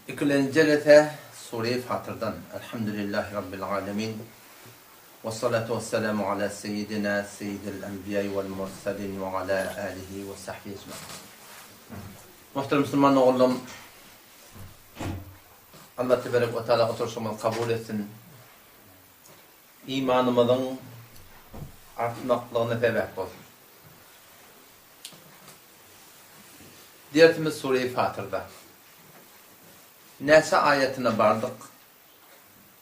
İkilencelete Sure-i Fatır'dan Elhamdülillahi Rabbil Alemin ve salatu ve selamu ala seyyidina seyyidil enbiyayı vel mursalin ve ala alihi ve sahbihi ecmaîn. Muhterem Müslüman oğlum, Allah Tebarek ve Teala oturuşumuzu kabul etsin. İmanımızın artmaklığına sebep olsun. Dersimiz Sure-i Fatır'da. Nesa ayetine vardık.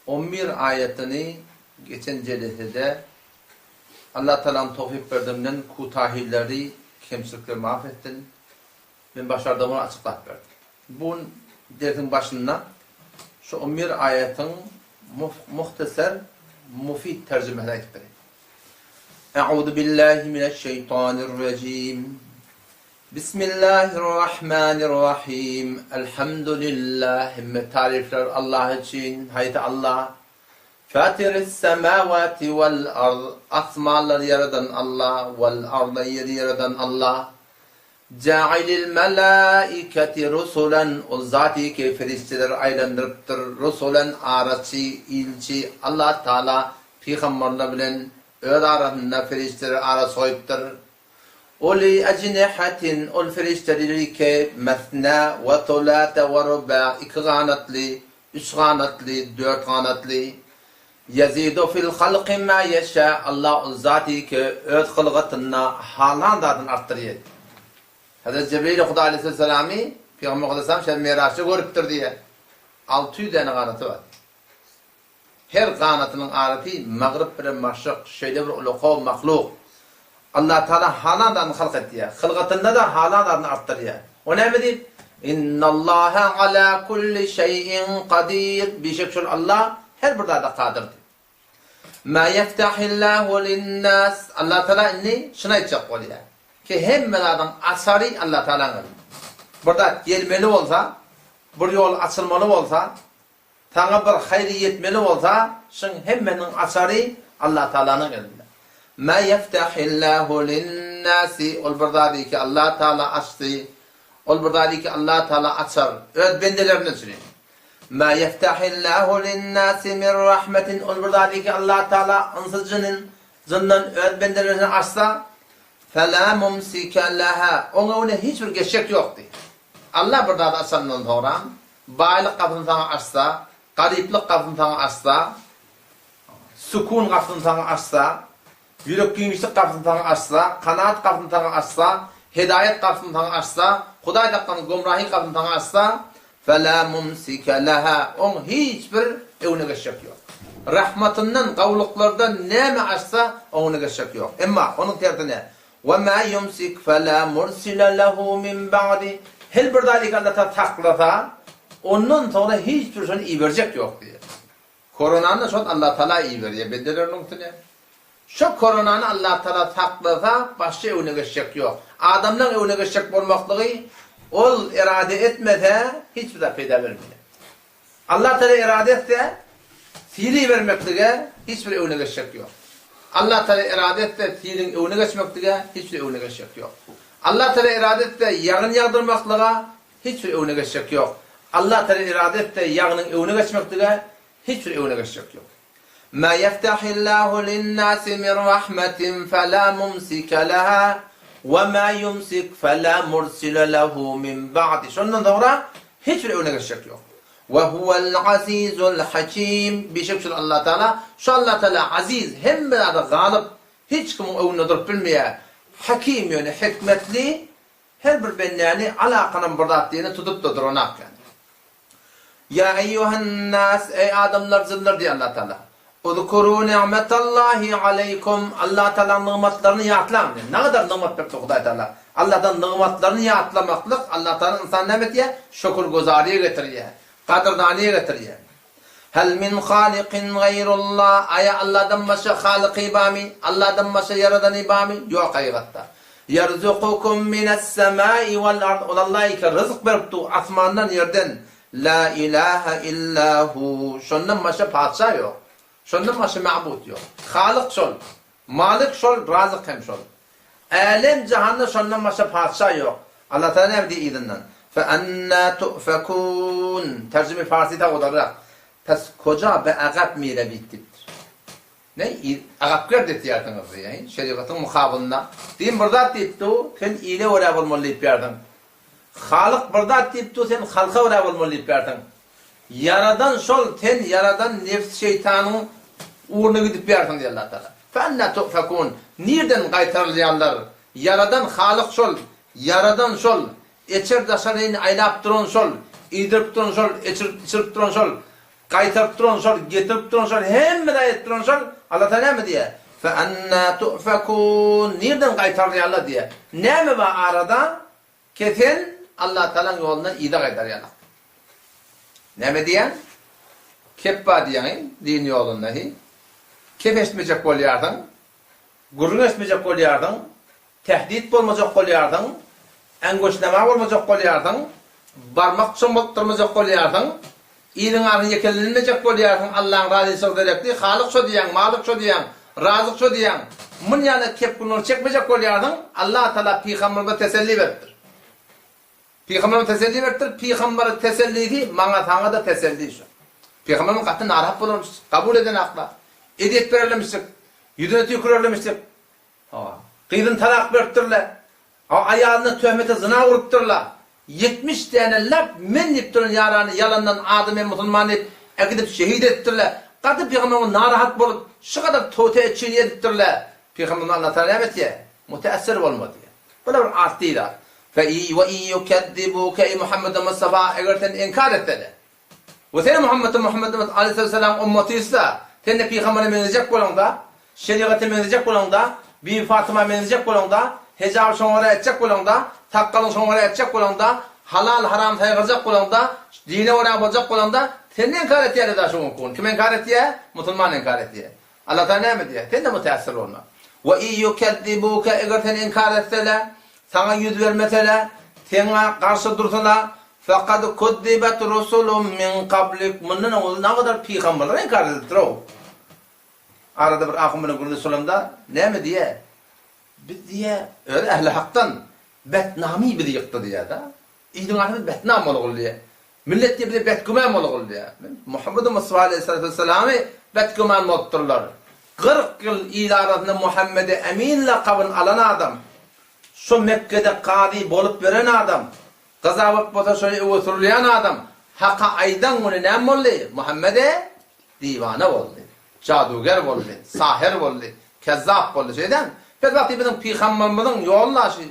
11 ayetini geçen celesede Allah Teala'nın tevfik verdiğinden kutahilleri, kemçilikleri mahvettin. Ben başardım onu açıklat verdim. Bu dersin başında şu 11 ayetin muhtasar, mufid tercümeler ettim. Euzu billahi mineşşeytanirracim. Bismillahirrahmanirrahim. Elhamdülillah. Tarifler Allah için. Haydi Allah. Fatiris semavati vel ard. Asmaları yaradan Allah. Vel arda yeri yaradan Allah. Ca'ilil melaiketi rusulen. O zati ki ferişteler aylandırıptır. Rusulen araçı, ilçi. Allah Teala peygamberle bilen öz arasında ferişteler arası koyuptur. Oli ecnihatin ol ferişteleri ki mesna ve tulate ve ruba, 2 kanatlı, 3 kanatlı, 4 kanatlı. Yazidu fil halqi ma yasha. Allah zati ki öz hılgıtına halanlardan arttırıyor. Hazreti Cebrail Huda Aleyhisselam'ı Peygamber Aleyhisselam şer Miraç'ta görüptür diye 600 tane kanatı var. Her kanatının arati mağrib bir maşrık şeyde bir uluqav mahluk. Allah Teala halandan halk etti ya. Hılgıtında da halandan arttırıyor. O ne mi deyip? İnnallâhe alâ kulli şeyin kadir. Bir şey şöyle Allah her burada da kadirdir. Ma yeftahillâhu linnâs. Allah Teala inni şuna edecek oluyor. Ki hemmelerden asarı Allah Teala'nın. Burada gelmeli olsa, bir yol açılmalı olsa, sana bir hayır yetmeli olsa, şun hemmenin asarı Allah Teala'nın elinde. Ma yeftahillahu linnâsi. Ol burada ki Allah Teala açtı. Ol burada ki Allah Teala açar. Öz bendelerine sürüyor. Ma yeftahillahu linnâsi min rahmetin. Ol burada ki Allah Teala ansızcının zından öz bendelerine açsa, فَلَا مُمْسِكَ لَهَا. Ona hiçbir geçecek yok diyor. Allah burada da açanından sonra, bağlılık kapısını sana açsa, gariplik kapısını sana açsa, sükun kapısını sana açsa, yürek giymişlik kapısını sana açsa, kanaat kapısını sana açsa, hidayet kapısını sana açsa, Huday takkanın gumrahi kapısını sana açsa, فَلَا مُمْسِكَ لَهَا. Onun hiçbir evine geçecek yok. Rahmetinden, kavluklardan ne mi açsa, ona geçecek yok. Ama onun terdi ne? وَمَا يُمْسِكْ فَلَا مُرْسِلَ لَهُ مِنْ بَعْدِ. Her bir dalik Allah'a taklata, onun sonra hiçbir şey iyi verecek yok diye. Koronanı şu Allah Teala iyi veriyor. Beddeler noktaya. Şu koronanı Allah Teala taklata, başka evine geçecek yok. Adamların evine geçecek olmaklığı, ol irade etmede hiçbir de peyda vermiyor. Allah Teala irade etse, fiili vermekliğe hiçbir evine geçecek yok. Allah Teala irade etse fiilin evine geçmekliğe hiçbir evine geçecek yok. Allah Teala irade etse yağın yağdırmaklığa hiçbir evine geçecek yok. Allah Teala irade etse yağının evine geçmekliğe hiçbir evine geçecek yok. Ma yeftahillahu linnâsi min rahmetin felâ mumsike leha ve ma yumsik felâ mursile lehu min ba'di. Şundan sonra hiçbir evine geçecek yok. Ve huvel azizul hakim. Bir şey Allah Teala, şu Allah Teala aziz, hem de galip, hiç kimin önüne durup bilmeye, hakim yani hikmetli, her bir benliğini alakanın bırdattığını tutup da durunak yani. Ya eyyuhan nas, ey adamlar zillar diye Allah Teala. Udkuru ni'metallahi aleykum. Allah Teala'nın nimetlerini yatlan. Ne kadar nimet verdi Huday Teala. Allah'tan nimetlerini yatlamaklık, Allah Teala insan nimetiye şükür guzariye getiriyor. Kadırdaniye getiriyor. Hel min halikin gayrullah. Aya Allah'dan başka halik ibami, Allah'dan başka yaradan ibami yok hayratta. Yerzukukum mines semai vel ard. Allah'ı ki rızık veripti asmandan yerden. La ilahe illahu. Şundan başka padişah yok. Şundan başka ma'bud yok. Halik şol, malik şol, razık hem şol. Alem cihanda şundan başka padişah yok. Allah Teala ne diyor izinden? فَاَنَّا تُؤْفَكُونَ Tercüme Farsi'de olarak pes koca ve agap mire bittiptir. Ne? Agap gördü diyardınız yani. Şeriatın mukabilinde. Din burada deyipti o, sen iyile oraya olmalıyıp yardın. Halık burada deyipti o, sen halka oraya olmalıyıp yardın. Yaradan şol, sen yaradan nefs şeytanın uğruna gidip yardın diye Allah Teala. فَاَنَّا تُؤْفَكُونَ Nereden kaytarlayanlar? Yaradan halık şol, yaradan şol, içer daşarını aylap duran şol, idirip duran şol, içirip duran şol, kaytarıp duran şol, getirip duran şol, hem medayet duran şol, Allah Teala mı diye? فَاَنَّا تُؤْفَكُونَ Nereden kaytarlayanlar diye? Ne mi var arada? Kesin Allah Teala'nın yolundan iyide kaytarlayanlar. Ne mi diyen? Keppa diyen, din yolunda hi. Kep esmeyecek olayardın, gurun esmeyecek olayardın, tehdit olmayacak olayardın, engoşlama olmayacak olayardın, barmak çomaktırmayacak olayardın, iyinin ağrını yekelenmeyecek olayardın, Allah'ın razısı olarak değil, halık şu diyen, malık şu diyen, razık şu diyen, bunun yanına kep gününü çekmeyecek olayardın, Allah-u Teala Peygamber'e teselli verdir. Peygamber'e teselli verdir, Peygamber'e teselli değil, bana sana da teselli şu. Peygamber'in katı narhap bulunmuş, kabul eden akla. Ediyet verememiştik, yüzüne tükürememiştik. Kıydın talak verdirler. Ayağına töhmete zina vurupturlar. 70 tane laf men deyiptirin yaranı yalandan adım en musulman deyip gidip şehit ettirler. Katı Peygamber'in narahat bolup şu kadar tote etçini ediptirler. Peygamber'in anlatan rahmet ye. Müteessir olmadı ya. Böyle bir art değil ha. Ve iyi yukeddibuke ey Muhammed Mustafa eğer sen inkar ettiler. Ve sen Muhammed Aleyhisselam ummatıysa sen de Peygamber'e menecek bolanda, şeriatı menecek bolanda, bir Fatıma menecek bolanda, hecab şonlara etcek bolanda, takkalın şonlara etcek bolanda, halal haram saygılacak bolanda, dine oraya bolacak bolanda, sen de inkar ettiye de şu mümkün. Kim inkar ettiye? Müslüman inkar ettiye. Allah Teala ne mi diye? Sen de müteessir olma. Ve iyyukeddibuke eğer sen inkar etseler, sana yüz vermeseler, sana karşı dursalar, fakat kuddibet rusulun min qablik. Bunun ne kadar peygamberler inkar edildir o. Arada bir akımını Gülü Sulam'da ne mi diye? Biz diye öyle ehli haktan betnami bir yıktı diye da. İdin arada betnam oluyor diye. Millet diye bir betkumam oluyor diye. Muhammed Mustafa Aleyhisselatü Vesselam'ı betkumam olurlar. 40 yıl ilarasında Muhammed'e emin lakabın alan adam. Şu Mekke'de kadi bolup veren adam. Kazavuk bota şöyle usulleyen adam. Hakka aydan bunu ne oldu? Muhammed'e divane oldu. Cadugar oldu, sahir oldu, kezzap oldu şeyden. Biz vakti bizim Peygamberimizin yollaşı.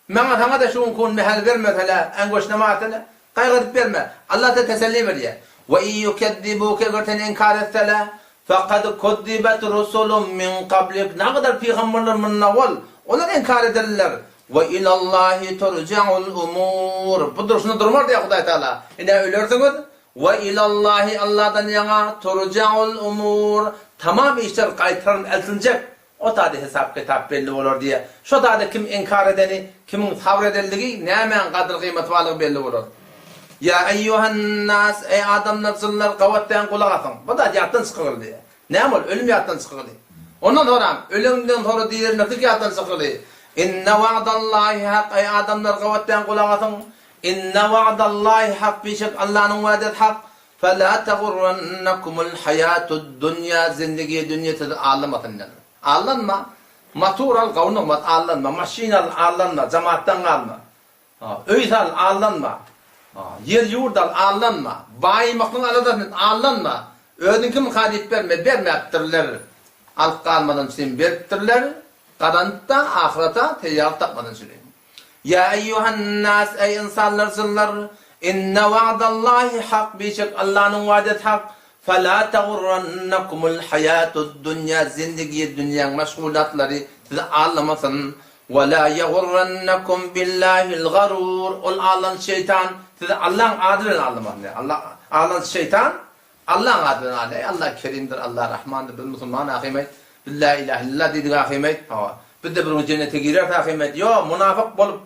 Bana sana da şun kun mehal verme hele, engoşlama atele, kaygıdıp verme. Allah da teselli veriyor. Ve iyyukeddibuke görten inkar etsele, fekad kuddibet rusulun min qablik. Ne kadar peygamberler minna onlar inkar ederler. Ve ilallahi turca'ul umur. Budur şunu durmur diye Huday Teala. Ne ölürsünüz? Ve ilallahi Allah'dan yana turca'ul umur. Tamam işler kaytarın eltilecek. O tadı hesap kitap belli olur diye. Şu tadı kim inkar edeni, kimin sabredildiği, ne hemen kadar kıymet varlığı belli olur. Ya eyyuhan nas, ey adamlar zıllar kavatten kulak atın. Bu da yattan sıkılır diye. Ne amol? Ölüm yattan sıkılır. Ondan sonra, ölümden sonra diğer neftik yattan sıkılır. İnne va'dallahi hak, ey adamlar kavatten kulak atın. İnne va'dallahi hak, bir şey Allah'ın vaadet hak. فَلَا تَغُرَّنَّكُمُ الْحَيَاتُ الدُّنْيَا Zindagi dünyada ağlamadın. Ağlanma. Motor al, kavunum var, ağlanma. Maşin al, ağlanma. Cemaatten alma. Öğüt al, ağlanma. Yer yurt al, ağlanma. Bayi maklın aladın, ağlanma. Öğdün kim hadip verme, verme yaptırırlar. Alıp kalmadan sen veriptirler. Karanlıkta, ahirete teyyar tapmadan söyleyeyim. Ya eyyuhan nas, ey insanlar zıllar. İnne va'dallahi hak, birçok Allah'ın vaadet hak. فَلَا تَغُرَّنَّكُمُ الْحَيَاتُ الدُّنْيَا Zindagi dünyanın meşgulatları sizi ağlamasın. وَلَا يَغُرَّنَّكُمْ بِاللّٰهِ الْغَرُورِ Ol ağlan şeytan sizi Allah'ın adıyla ağlamasın. Ağlan şeytan Allah'ın adıyla ağlamasın. Allah kerimdir, Allah rahmandır. Biz Müslüman ahimet. Billahi ilahe illallah dedik ahimet. Biz de bir cennete girer ahimet. Yo münafık bolup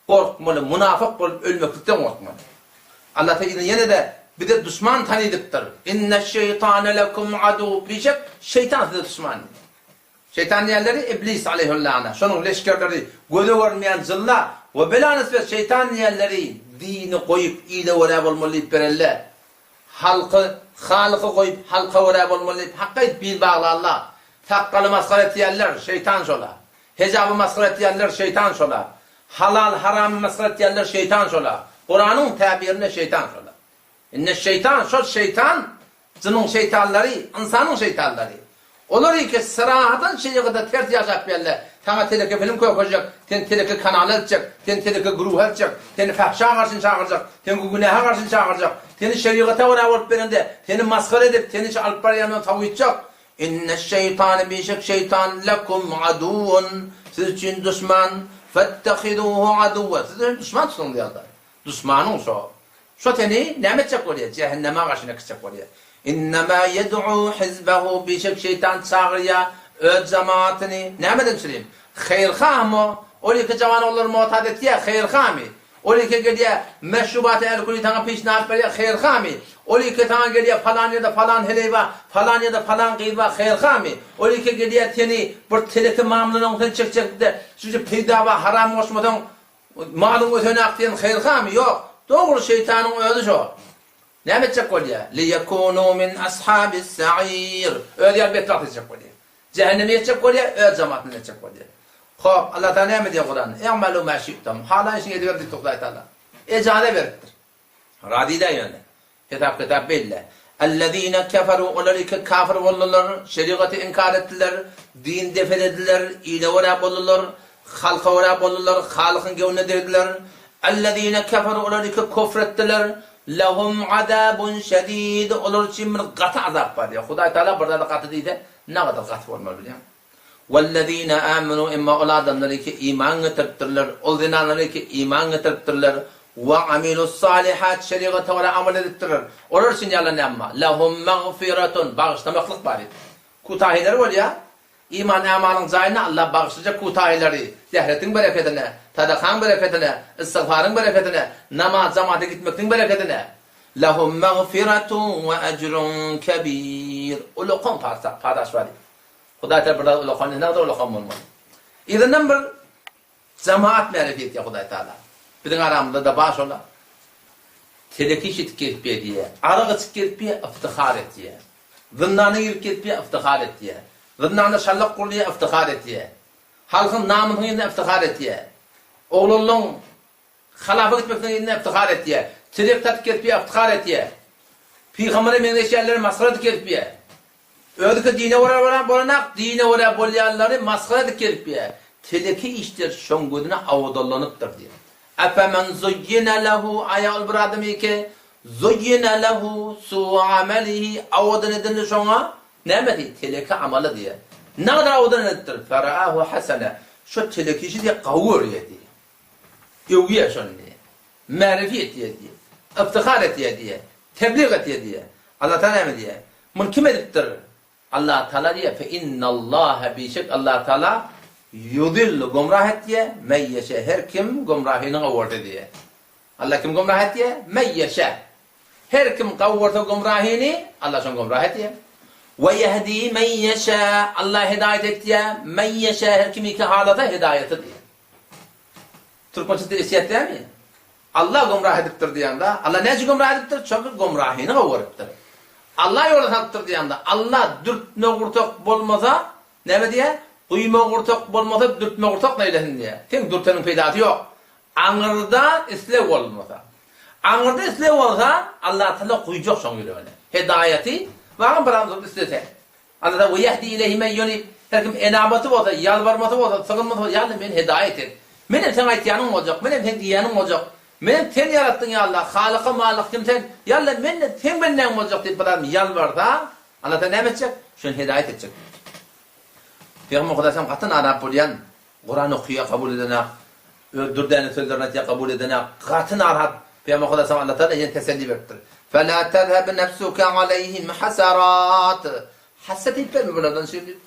korkmalı, münafık bolup ölmeklikten korkmalı. Allah Teala yine de bir de düşman tanıdıktır. İnne şeytane lekum adu. Bir şeytan size düşman. Şeytan yerleri iblis aleyhüllâne. Şunun leşkerleri gözü görmeyen zilla ve bela nispet şeytan yerleri dini koyup ile oraya olmalı berelle. Halıkı koyup halka oraya olmalı. Hakkayet bil bağlı Allah. Takkalı maskara ettiyenler şeytan şola. Hecabı maskara ettiyenler şeytan şola. Halal haramı maskara ettiyenler şeytan şola. Kur'an'ın tabirine şeytan şola. İnne şeytan, şu şeytan, cının şeytanları, insanın şeytanları. Olur ki sırahatın şeyi kadar ters yaşap yerler. Sana teleke film koyacak, sen teleke kanal edecek, sen teleke grup edecek, seni fahşa karşın çağıracak, seni günaha karşın çağıracak, seni şeriata oraya olup berinde, seni maskara edip, seni alıp yanına tavuyacak. İnne şeytanı bir şeytan lekum aduvun, siz için düşman, fettehiduhu aduva, siz için düşman tutun diyorlar. Düşmanın şu. Şu teni ne edecek oraya? Cehenneme karşına kısacak oraya. İnnemâ yed'u hizbehu bir şeytan çağırıyor, öz cemaatini. Ne edin söyleyeyim? Hayırha mı? Öyle ki cavan olur muhtad ettiye, hayırha mı? Öyle ki geliyor, meşrubat-ı el-kulü tana peşinat veriyor, hayırha mı? Öyle ki tana geliyor, falan ya da falan heleyva, falan ya da falan gıyva, hayırha mı? Öyle ki geliyor, seni bir teleki mamlının öteni çekecek de, sizi pidava haram olmadan, malın öteni aktiyen hayırha mı? Yok. Doğru şeytanın ödü şu. Ne edecek oraya? لِيَكُونُوا مِنْ أَصْحَابِ السَّعِيرِ Öyle yer betrat edecek oraya. Cehennemi edecek oraya, öyle cemaatini edecek oraya. Hop, Allah Teala ne diyor Kur'an? اَعْمَلُوا مَا شِئْتُمْ Hala işin ediverdik Tuğday Teala. Ecale verittir. Radide yönü. Kitap belli. اَلَّذ۪ينَ كَفَرُوا Onları kafir olurlar, şeriatı inkar ettiler, din defedediler, iyile oraya olurlar, halka oraya olurlar, halıkın gevne dediler. اَلَّذ۪ينَ كَفَرُوا Onları kufrettiler, لَهُمْ عَذَابٌ شَد۪يدٌ Onlar için bir katı azap var ya. Huday Teala burada da katı değil de ne kadar katı olmalı biliyor musun? وَالَّذ۪ينَ آمَنُوا İmma ola adamları ki iman getirttirler, o zinanları ki iman getirttirler, وَعَمِلُوا الصَّالِحَاتِ Şeriatı oraya amel edittirir. Onlar için yalan yapma. لَهُمْ مَغْفِرَةٌ Bağışlamaklık var. Kutahileri var ya. İman amalın zayına Allah bağışlayacak kutahileri. Zehretin bereketine, tadakan bereketine, istiğfarın bereketine, namaz cemaate gitmekin bereketine. لَهُمْ مَغْفِرَةٌ وَاَجْرٌ كَب۪يرٌ Ulukun paydaş var. Huday Teala burada ulukun ne kadar ulukun olmalı. İzin bir cemaat merifiyet ya Huday Teala. Bizim aramda da baş ola. Teleki şit kirpiye diye, arığı çık kirpiye iftihar et diye. Zınnanı yürü kirpiye iftihar et diye. Zınnanı şallak kurluya iftihar et diye. Halkın namının yerine iftihar et diye. Oğlunun halafı gitmekten yerine iftihar et diye. Tilek tat kirpiye iftihar et diye. Peygamber'e mendeşi yerleri maskara kirpiye. Ödükü dine oraya bolanak, dine oraya bolayanları maskara kirpiye. Teleki işler şonguduna avudallanıptır diye. Efemen zuyyine lehu ayal bir adam ki zuyyine lehu su amelihi avudun edildi şona ne medi? Teleki amalı diye. Ne kadar avudun edildir? Feraahu hasene. Şu teleki işi diye kavur yedi. Övgüye şunu diye. Marifiyet diye. İftihar et diye. Tebliğ et diye. Allah Teala ne diye? Bunu kim edittir? Allah Teala diye fe innallâhe bişek Allah Teala yudillu gumrah et diye meyyeşe her kim gumrahini kavurdu diye. Allah kim gumrah et diye meyyeşe. Her kim kavurdu gumrahini Allah şun gumrah et diye. Ve yehdi meyyeşe Allah hidayet et diye meyyeşe her kim iki halata hidayet et diye. Türkçe'de isiyet değil mi? Allah gumrah ediptir diyende Allah neci gumrah ediptir? Çünkü gumrahini kavuruptur. Allah yolu taptır diyende Allah dürtme kurtak bolmasa ne diye? Uyma kurtak bolmasa dürtme kurtak neylesin diye. Tek dürtenin peydatı yok. Anırda islev olmasa. Anırda islev olsa Allah Teala kuyacak son öyle. Hidayeti var mı paramızı istese. Allah da yehdi ileyhi men yunib. Her kim enametı olsa, yalvarması olsa, sığınması olsa, ya beni hidayet et. Benim sana ihtiyanım olacak, benim sen diyanım olacak. Benim sen yarattın ya Allah, Halık'a Malık kimsen, ya Allah sen benden olacak deyip paramı yalvarsa, Allah da ne edecek? Şunu hidayet edecek. Peygamber Kudasam katın Arap olayan, Kur'an okuya kabul edene, öldürdüğünü sözlerine diye kabul edene, katın Arap, Peygamber Kudasam Allah Teala yine teselli verdir. فَلَا تَذْهَبْ نَفْسُكَ عَلَيْهِمْ حَسَرَاتٍ Haset etler mi buradan şimdi?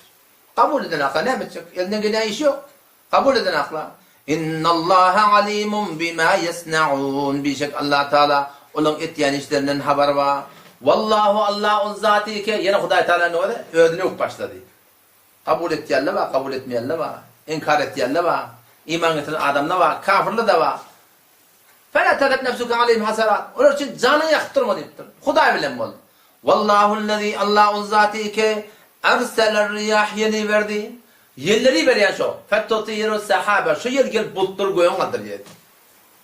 Kabul edene akla ne edecek? Elinden gelen iş yok. Kabul edene akla. اِنَّ اللّٰهَ عَلِيمٌ بِمَا يَسْنَعُونَ Birçok Allah Teala onun ettiğin işlerinden haber var. Vallahu Allah'un zatı ki yine Huday Teala ne oldu? Ödülük başladı. Kabul ettiyenler var, kabul etmeyenler var. İnkar ettiyenler var. İman getiren adamlar var, kafirler de var. Fela tadab nefsuke aleyhim hasarat. Onun için canını yaktırma deyiptir. Huday bilen bol. Vallahu'llezî Allah'un zati ki erseler riyah yeli verdi. Yelleri veren şu. Fettutiru sahabe. Şu yer gelip bulutları koyan kadar yer.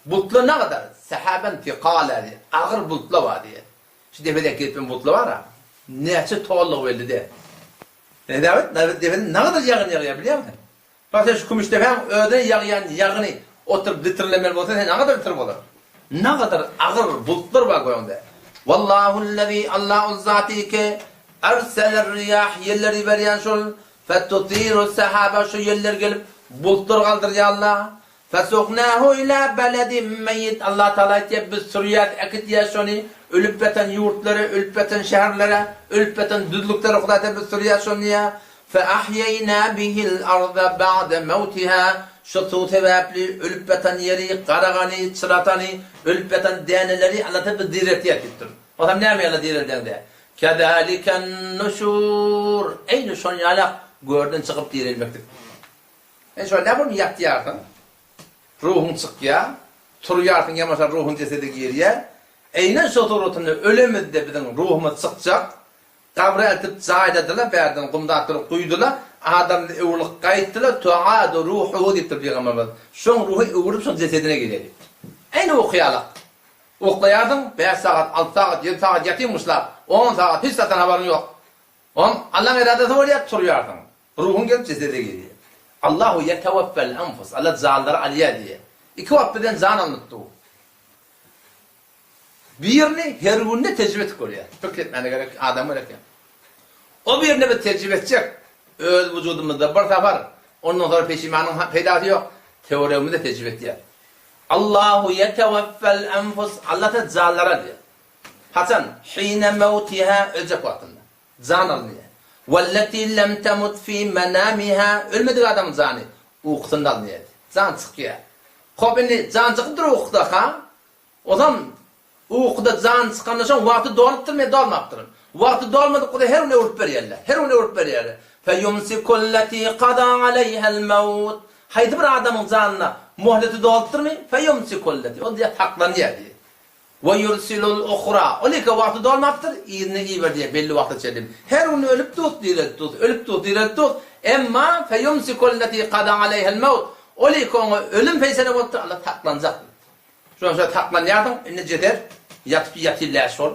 Bulutlar ne kadar? Sahaben tikâle diye. Ağır bulutlar var diye. Şu defede gelip bulutlar var ha. Neyse toğulluğu verdi diye. Defede ne kadar yağın yağıyor biliyor musun? Bak sen şu kumuş defem öğden yağıyan yağını oturup litrlemeli olsa ne kadar litre olur? Ne kadar ağır bulutlar var koyanda. Vallahu'llezî Allah'un zati ki erseler riyah yerleri veren şol fettutiru sahabe şu yerler gelip bulutlar kaldır ya Allah. Fesuknahu ila beledin meyyit Allah Teala diye biz suriyat akit ya şunu ölüp beten yurtları, ölüp beten şehirlere, ölüp beten düzlüklere kudate biz suriyat şunu ya. Fe ahyeyna bihil arda ba'de mevtiha şu sebepli ölüp beten yeri, karagani, çıratani, ölüp beten deneleri Allah Teala diretiye ettir. O zaman ne yapıyorlar diretiyen de? Kedaliken nuşur. Ey nuşun yalak gördün çıkıp dirilmektir. Şöyle ne yapalım yaktı yardım. Ruhun çık ya. Turu yardım yamasa ruhun cesedi geriye. Eynen soturutunu ölümüz de bizim ruhumuz çıkacak. Kabri eltip zahidediler, verden kumdatları kuydular. Adam evlilik kayıttılar. Tuadu ruhuhu deyiptir Peygamberimiz. Şun ruhu uğrup şun cesedine gidiyor. Eyni okuyalak. Oklayardın 5 saat, 6 saat, 7 saat yatıyormuşlar. 10 saat hiç zaten haberin yok. Allah'ın iradesi var ya turuyardın. Ruhun gelip cesede geliyor. Allahu yeteveffel enfus. Allah zalları aliye diye. 2 vakfeden zan anlattı. Birini her günde tecrübe koruyor. Fikretmene gerek adam öyle ki. O birini bir tecrübe edecek. Öz vücudumuzda bir sefer. Ondan sonra peşimanın peydası yok. Teoremizde tecrübe ediyor. Allahu yeteveffel enfus. Allah da zallara diyor. Hasan, hine mevtiha ölecek vaktinde. Zan alınıyor. Velleti lem temut fi menamiha. Ölmedik adamın zanı. Uykusunda alınıyor. Zan çıkıyor. Kobini zan çıkıdır uykuda ha. O zaman uykuda zan çıkandan sonra vakti dolup mı dolmaptır. Vakti dolmadık kadar her ne ölüp veriyorlar. Her ne ölüp veriyorlar. Feyumsikulleti qada aleyhel mevt. Haydi bir adamın zanına muhleti dolup mı? Feyumsikulleti. O diye taklanıyor diye. Ve yursilul ukhra. O ne ki vakti dolmaptır. İğne iyi ver diye belli vakti çelim. Her onu ölüp tut diye tut. Ölüp tut diye tut. Emma feyumsikulleti qada aleyhel mevt. O ne ki ölüm feysene oldu. Allah taklanacak. Şu an şöyle taklanıyordun. Ne ceder? Yatıp yatırlar sol.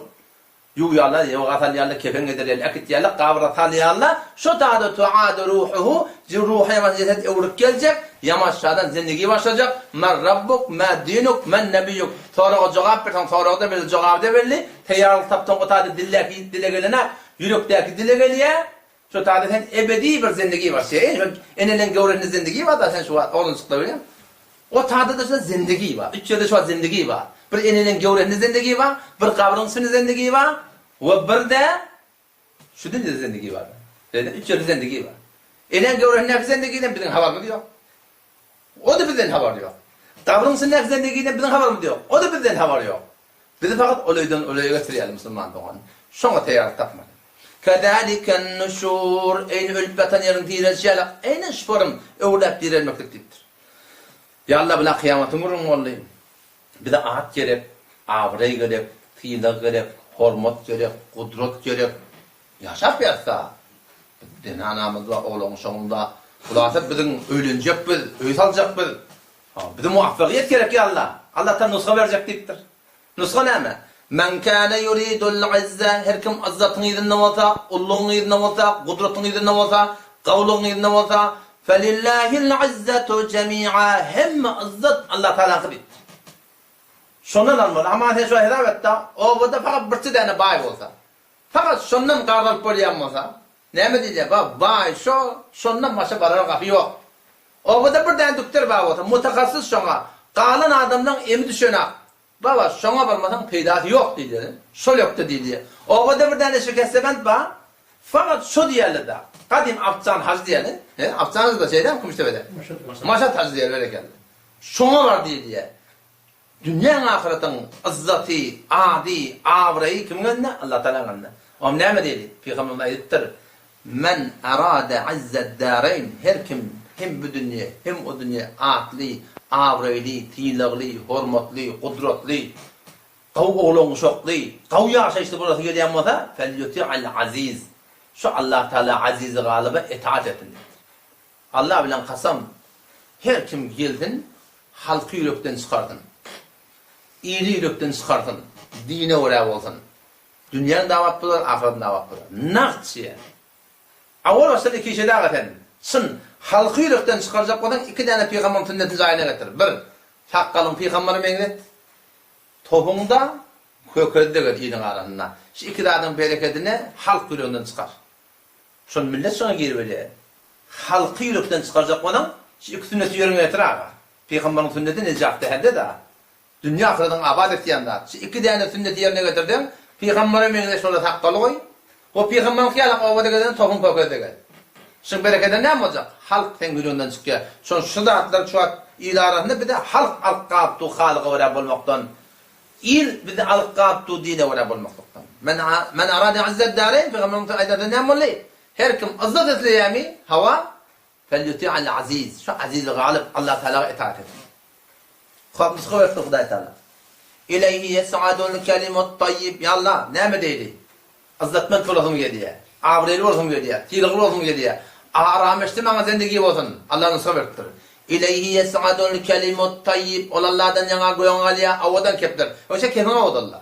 Yuyarlar, yoğatarlar, kefen ederler, akit yerler, kavratarlar. Şu tadı tuadu ruhuhu, ruhu yavaş ceset evrup gelecek, yamaçlardan zindagi başlayacak. Men rabbuk, men dinuk, men nebiyuk. Sonra o cevap versen, sonra o da böyle cevap da belli. Teyyarlık taptan o tadı dile gelene, yürekteki dile geliyor. Şu tadı sen ebedi bir zindagi var. Enelen gavrenin zindagi var da sen şu an çıktı biliyor musun? O tadı da zindagi var. 3 yılda şu an zindagi var. Bir enelen gavrenin zindagi var, bir kabrın sünni zindagi var. Ve bir de şu dilde zindagi var. 3 yılda zindagi var. Enen gavrenin nefsi zindagiyle bizim haberimiz yok. O da bizden haber yok. Kabrın sünni nefsi zindagiyle bizim haberimiz yok. O da bizden haber yok. Bizi fakat olaydan olaya götüreyelim Müslüman doğan. Şuna teyar tapmadı. Kedaliken nuşur. Eyni ölüp batan yerin dirileceğiyle. Eyni şurum evlep dirilmeklik deyiptir. Ya Allah bila kıyametin vurun olayım. Bir de ahat gerek, avrey gerek, fiila gerek, hormat gerek, kudret gerek. Yaşap yatsa. Bizim anamız var, oğlum sonunda. Kulağısa bizim ölünecek biz, öğüt alacak biz. Bizim muvaffakiyet gerek ya Allah. Allah'tan nuska verecek deyiptir. Nuska ne mi? Men kâne yuridul izze. Her kim izzatını yedinne olsa, ulluğunu yedinne olsa, kudretini yedinne olsa, kavluğunu yedinne olsa, felillahil izzetu cemi'a. Hem izzet Allah Teala'nın bit. Şundan almalı. Ama sen şu hedavette o burada fakat bir tane bay olsa. Fakat şundan kardeş böyle yapmasa. Ne mi diyecek? Bay şundan başa barar kapı yok. O burada bir tane doktor bay olsa. Mutakassız şuna. Kalın adamdan emi düşene. Baba şuna varmadan peydası yok diyecek. Şol yoktu diyecek. O burada bir tane şükessebent bay. Fakat şu diyelim de. Kadim Afcan Hacı diyelim. Afcan'ız da şeyden Kumuştepe'de. Maşat Hacı diyelim öyle geldi. Şuna var diyecek. Dünyanın ahiretin izzati, adi, avreyi kim gönde? Allah Teala gönde. O ne mi dedi? Peygamberimiz ayettir. Men arada izzet dareyn. Her kim hem bu dünya, hem o dünya atli, avrayli, tiyiligli, hormatli, kudretli, qaw oğlun şokli, qaw yaşayışlı burası geliyen bolsa, felyuti'al aziz. Şu Allah Teala aziz galiba itaat etin. Allah bilen kasam, her kim geldin, halkı yürekten çıkardın. İyili yürekten çıkardın. Dine uğraya olsun. Dünyanın davat bular, ahiretin davat bular. Naqçıya. Avval başta iki şey daha efendim. Sın, halkı yürekten çıkaracak olan iki tane peygamberin sünnetini zayına getirir. Bir, Hakkalın peygamberi mengnet. Tohumda, kökörde gör iyinin aranına. Şu iki dağın bereketini halk yürekten çıkar. Şun millet sonra geri böyle. Halkı yürekten çıkaracak olan şu iki sünneti yörüne getirir ağa. Peygamberin sünneti necahtı herde da. Dünya ahiretin abad ettiğinde. Şu iki tane sünneti yerine getirdin. Peygamberin mengnet şurada takkalı koy. O peygamberin kıyalak ovada gelen tohum kökörde gel. Şun bereketen ne olacak? Halk sen yüreğinden çıkıyor. Şun şu dağıtlar şu at il arasında bir de halk alqabtu halıqa veren olmaktan. İl bir de alqabtu dine veren olmaktan. Men arade azzet dareyn peygamberin ayetinde ne olmalı? Her kim azzet etleyemi hava felyuti'al aziz. Şu aziz galip Allah Teala'ya itaat et. Kapımız kıvırttı Huday Teala. İleyhi yes'adul kelimut tayyib. Ya Allah ne mi deydi? Azzetmen olsun geliyor. Avreli olsun geliyor. Tiligli olsun geliyor. Rahmetli bana zindagi olsun. Allah'ın sabırtır. İleyhi yes'adul kelimut tayyib. Allah'dan yana goyan galiya avadan kepler. Oysa kefen avadallah.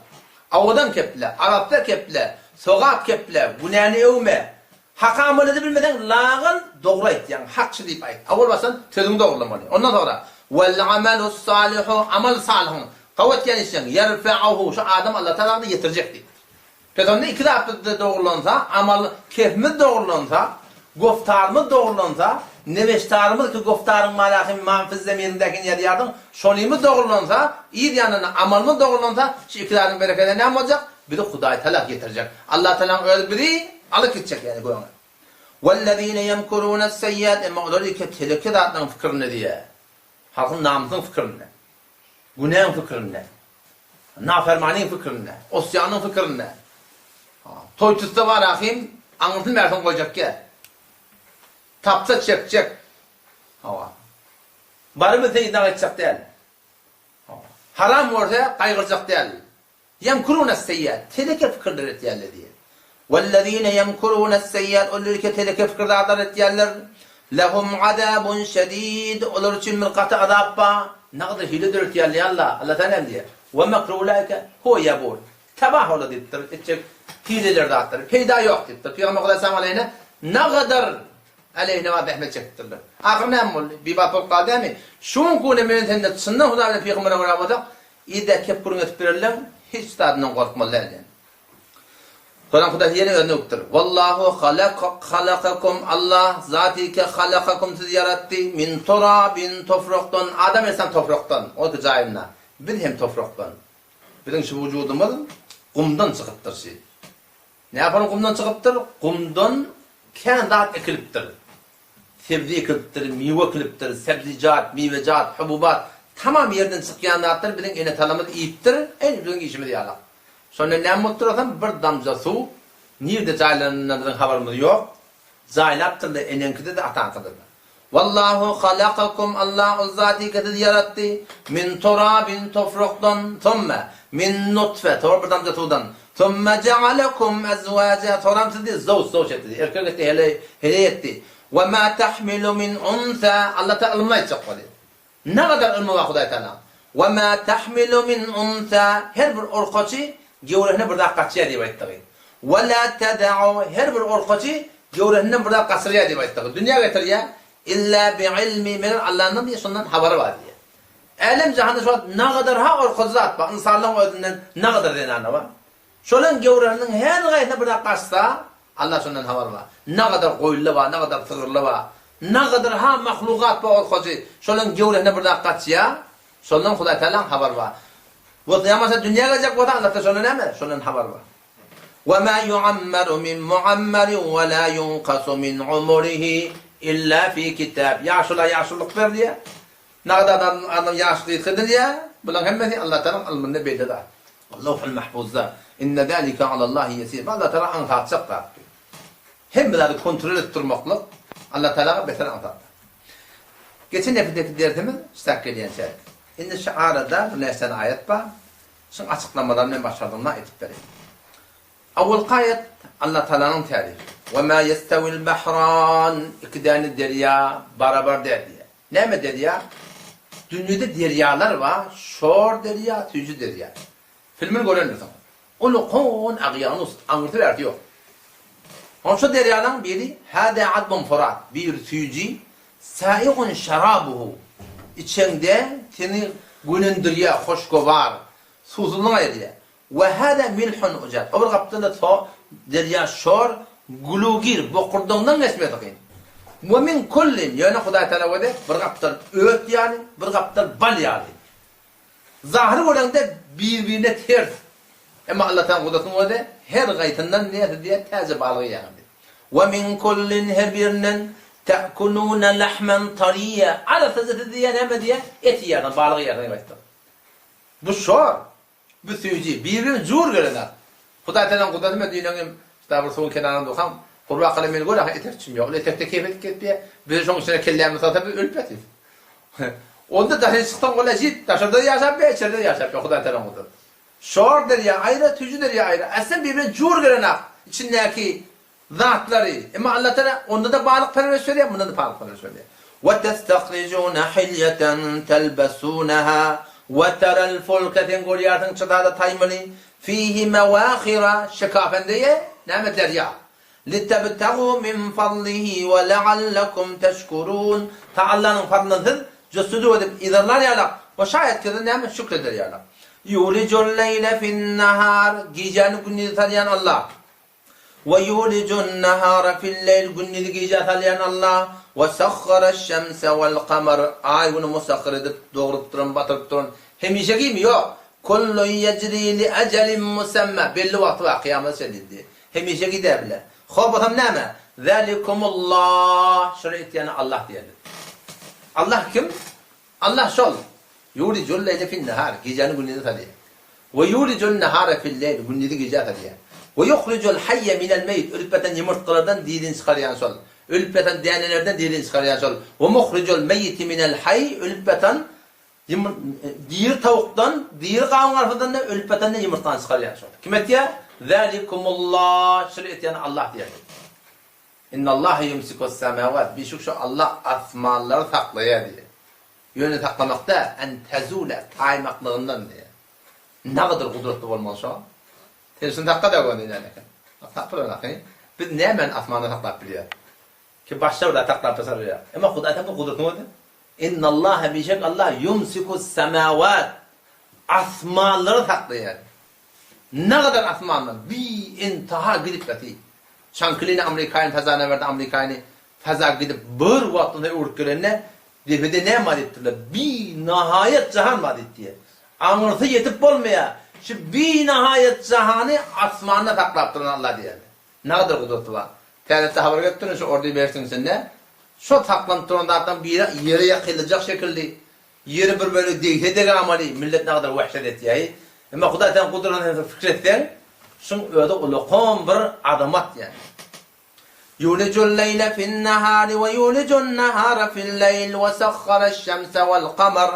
Avadan kepler. Araplar kepler. Sogap kepler. Günahını övme. Hakamını da bilmeden lağın doğru et. Yani hakçı deyip ait. Avval basan tözünü doğrulamalı. Ondan sonra vel amelus salihu amel salihun. Kavvet yani işin yerfe'ahu. Şu adam Allah Teala'da getirecek deyip. Peygamber iki tarafta doğrulansa, amal kefmi doğrulansa, goftarımız doğrulansa, neveştarımız ki goftarın malahim manfiz zemirindeki yer yardım, şonimiz doğrulansa, iyi yanına amalımız doğrulansa, şu ikilerin bereketine ne olacak? Bir de Huday Teala getirecek. Allah Teala öyle biri alıp gidecek yani koyana. وَالَّذ۪ينَ يَمْكُرُونَ السَّيَّاتِ Ama onları ki teleke dağıtmanın fikrini diye. Halkın namusun fikrini. Günahın fikrini. Nafermaninin fikrini. Osyanın fikrini. Toy tutsa var ahim, anlatın versin koyacak ki. Tapsa çekecek. Barı bize iddia edecek değil. Haram ortaya kaygıracak değil. Yemkuruna seyyat. Teleke fikirler et yerler diye. وَالَّذ۪ينَ يَمْكُرُونَ السَّيَّاتِ Onları ki teleke fikirler adar et yerler. لَهُمْ عَذَابٌ شَد۪يدٌ Onlar için mülkatı azabba. Ne kadar hile dört yerler Allah. Allah Teala diye. وَمَكْرُ اُولَٰئِكَ هُوَ يَبُولُ Tabah ola deyiptir. Edecek. Hileler dağıttır. Peyda yok deyiptir. Peygamber Aleyhisselam aleyhine ne kadar aleyhine vaat rahmet çektirdiler. Ahir ne oldu? Bir batıl kademi. Şun kune mühentenle sınna Huda ile Peygamber'e varabadık. İde kepkurun etip verirler. Hiç tadından korkmalılar yani. Sonra Huda yeni örnektir. Vallahu halakakum Allah zatike halakakum sizi yarattı. Min turabin topraktan. Adam insan topraktan. O gıcayimle. Bir hem topraktan. Bizim şu vücudumuz kumdan çıkıptır şey. Ne yapalım kumdan çıkıptır? Kumdan kendat ekiliptir. Sebze ekiliptir, meyve ekiliptir, sebzicat, meyvecat, hububat. Tamam yerden çıkayanlardır, bizim ene talamız iyiptir, en bizim işimiz yalak. Sonra ne mutlursam bir damca su, nerede caylanından haberimiz yok. Caylaptır da enenkide de atankıdır. Vallahu halakakum Allah o zati kadar yarattı. Min turabin topraktan, thumme min nutfe, bir damca sudan. ثُمَّ جَعَلَكُمْ أَزْوَاجًا Sonra sizi zavuz etti. Erkek etti, hele etti. وَمَا تَحْمِلُ مِنْ اُنْثَى Allah Teala ilmine edecek dedi. Ne kadar ilmi var Huday Teala? وَمَا تَحْمِلُ مِنْ اُنْثَى Her bir orkoçi gevrehine bir daha kaçıya diye etti. وَلَا تَدَعُ Her bir orkoçi gevrehine bir daha kasırıya diye etti. Dünya getir ya. İlla bi'ilmi min Allah'ın diye sonundan haberi var diye. Alem cihanda şu an ne kadar ha orkoçu at bak. İnsanlığın ödünden ne kadar denanı var. Şolun gevrehinin her gayetine bir daha kaçsa Allah sonundan haber var. Ne kadar koyullu var, ne kadar sığırlı var. Ne kadar ha mahlukat var orkoçu. Şolun gevrehine bir daha kaçsa sonundan Huday Teala'nın haber var. Bu kıyamasa dünya gelecek bu da Allah'ta sonun ne mi? Sonundan haber var. وَمَا يُعَمَّرُ مِنْ مُعَمَّرٍ وَلَا يُنْقَسُ مِنْ عُمُرِهِ İlla fi kitab. Yaşlılık ver diye. Ne kadar adam yaşlı yıkıdı diye. Bunların hemmeti Allah Teala'nın ilminde beydedir. Allah'ul mahfuzda. İnne zâlike alallâhi yesîr. Allah Teala anlatacak da. Hem bunları kontrol ettirmekle Allah Teala'ya beter anlattı. Geçen hafta dersimiz istak gelen şey. Şimdi şu arada bu nesne ayet var. Şun açıklamalarını başladığımda etip vereyim. Avval ayet Allah Teala'nın tarifi. Ve ma yestevil bahran ikdani derya beraber derya. Ne mi derya? Dünyada deryalar var. Şor derya, tücü derya. Filmin göründü zaman. Onu kon ağyanus anlatır yok. Onun şu deryaların biri hâdâ adbun furat. Bir tücü sâiğun şarabuhu. İçinde seni günündürüyor, hoşgovar. Suzulun ayırıyor. Ve hâdâ milhun ucat. Öbür kaptığında to derya şor gulugir. Bokurduğundan nesme takayım. Ve min kullin. Yani Huday Teala vade bir kaptır öt yani, bir kaptır bal yani. Zahri olan da birbirine ters. Ama Allah Teala kudretini vade her gaytından niyeti diye taze balığı yani. Ve min kullin her birinin te'kulûne lehmen tariyye. Ala tezeti diye ne diye et yerden, balığı yerden başlar. Bu şor. Bu suyucu. Birbirini zor görenler. Huday Teala'nın kudretini dünyanın işte bir soğun kenarında okam. Kurba kalemini göre etek çimiyor. Öyle etekte keyfet gitti. Bir son içine kellerini satıp ülpetiz. Onda dahi çıktan kola jit. Taşırda yaşap ya, içeride yaşap ya. Huday Teala'nın kudret. Şor ya ayrı, tücü ya ayrı. Aslında birbirini zor görenler. İçindeki zatları. Ama Allah Teala onda da balık parası söylüyor, bunda da balık parası söylüyor. وَتَسْتَخْرِجُونَ حِلْيَةً تَلْبَسُونَهَا وَتَرَى الْفُلْكَ تَنْقُلْيَاتٍ çatada taymını فِيهِ مَوَاخِرَ şekafen diye nâmet derya. لِتَبْتَغُوا مِنْ فَضْلِهِ وَلَعَلَّكُمْ تَشْكُرُونَ Allah'ın fadlını cüssüdü edip idarlar yalak. Ve şayet ki de nâmet şükreder yalak. يُولِجُ اللَّيْلَ فِي النَّهَارِ Geceni gününü tanıyan Allah. وَيُولِجُ النَّهَارَ فِي اللَّيْلِ Gündüzü gece tanıyan Allah. وَسَخَّرَ الشَّمْسَ وَالْقَمَرَ Ay bunu musakhir edip doğrup durun, batırıp durun. Hemişe gibi yok. كُلُّ يَجْرِي لِأَجَلٍ مُسَمَّى Belli vakti var, kıyamet şediddi. Hemişe gider bile. Khobatam nâme? ذَلِكُمُ اللّٰهِ Şöyle yani Allah diyelim. Allah kim? Allah şol. يُولِجُ اللَّيْلَ فِي النَّهَارِ Gecenin gündüzü tanıyor. وَيُولِجُ النَّهَارَ فِي اللَّيْلِ Gündüzü gece tanıyor. وَيُخْرِجُ الْحَيَّ مِنَ الْمَيْتِ Ölüpbeten yumurtkalardan dilini çıkarıyan sol. Ölüpbeten diyanelerden dilini çıkarıyan sol. وَمُخْرِجُ الْمَيِّتِ مِنَ الْحَيِّ Ölüpbeten diğer tavuktan, diğer kavun arfadan da ölüpbeten de yumurttan çıkarıyan sol. Kim et ya? ذَلِكُمُ اللّٰهِ Şöyle et yani Allah diye. اِنَّ اللّٰهِ يُمْسِكُ السَّمَاوَاتِ Bir şu Allah asmanları saklaya diye. Yönü saklamakta en tezule kaymaklığından diye. Ne kadar kudretli olmalı şu an? Tersini takka da koyun yani. Takpırın akıyın. Biz ne hemen asmanı saklap biliyor? Ki başta da taklap tasarıyor. Ama Kudret'e bu kudretli oldu. اِنَّ اللّٰهَ bişek Allah يُمْسِكُ السَّمَاوَاتِ Asmanları saklaya. Ne kadar asmanlar? Bir intaha gidip gati. Şankılini Amerika'nın fazana verdi. Amerika'nı faza gidip bir vaktinde uğurtlarına defede ne madettiler? Bir nihayet cihan madettiye. Anırtı yetip olmaya. Şu bir nihayet cihanı asmanına taklaptırın Allah diye. Ne kadar kudreti var? TRT'de haber götürün şu orada versin sen şu taklantılarından bir yere yakılacak şekilde yeri bir böyle değişecek amali millet ne kadar vahşet ediyor. Ama Kudret'ten kudretini fikretler şun öyle uluqom bir adamat yani. Yulicul leyla fin nahari ve yulicun nahara fil leyl ve sakhkharaş şemse vel kamer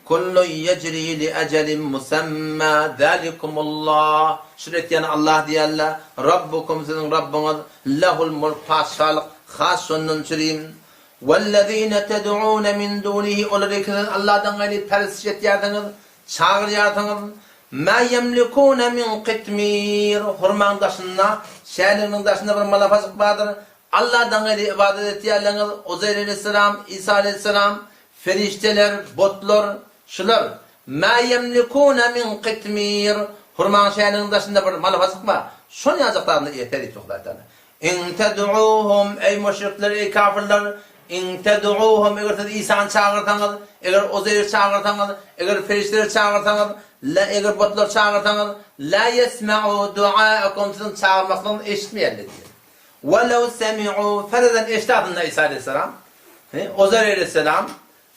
kullu yecri li ecelin musamma zalikumullah şirket yani Allah diye Allah Rabbukum sizin Rabbiniz lehul mulk paşalık hasunun şirim vellezine ted'un min dunihi olarak Allah'tan gayrı perişet yardınız çağır yardınız ma yemlikuna min qitmir hurman daşına şerinin daşına bir malafazık vardır Allah'tan gayrı ibadet edenler Uzeyr aleyhisselam İsa aleyhisselam ferişteler botlar şular ma yemlikuna min qitmir hurman şerinin daşında bir malafazık var şunu yazıklarını yeter ettikler in ted'uhum ey müşrikler ey kafirler in ted'uhum eğer İsa'nı çağırtanız eğer Uzeyr çağırtanız eğer ferişteler çağırtanız la eğer botlar çağırtanız la yesma'u duaakum sizin çağırmaklarını eşitmeyenler diyor. Velev semi'u fereden eşitadında İsa aleyhisselam Uzeyr aleyhisselam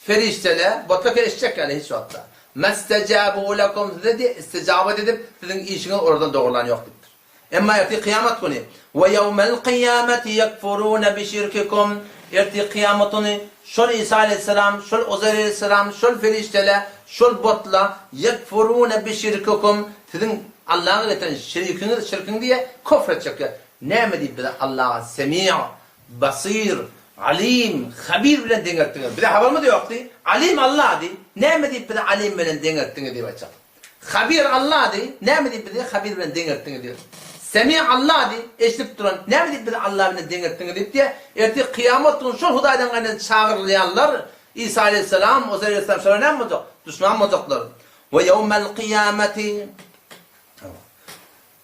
ferişteler botlar eşitecek yani hiç yokta. Mestecabu lekum dedi isticabet edip sizin işiniz oradan doğrulan yoktur. Ama yati kıyamet günü ve yevmel kıyameti yekfurun bi şirkikum erti kıyametini şol İsa aleyhisselam, şol Uzeyr aleyhisselam, şol ferişteler, şol botla yekfurune bi şirkikum sizin Allah'a getiren şirkin diye kofredecekler. Ne mi deyip bir de Allah'a semi' basir, alim, habir bilen dengettiniz. Bir de haber mi diyor ki? Alim Allah di. Ne mi deyip bir de alim bilen dengettiniz diye açacak. Habir Allah di. Ne mi deyip bir de habir bilen dengettiniz diyor. Semi' Allah di. Eşitip duran. Ne mi deyip bir de Allah bilen dengettiniz deyip diye. Erti kıyamet günü şu Hudaydan gaynen çağırlayanlar İsa aleyhisselam, Uzeyr aleyhisselam şöyle ne mi olacak? Düşman mı olacaklar? Ve yevmel kıyameti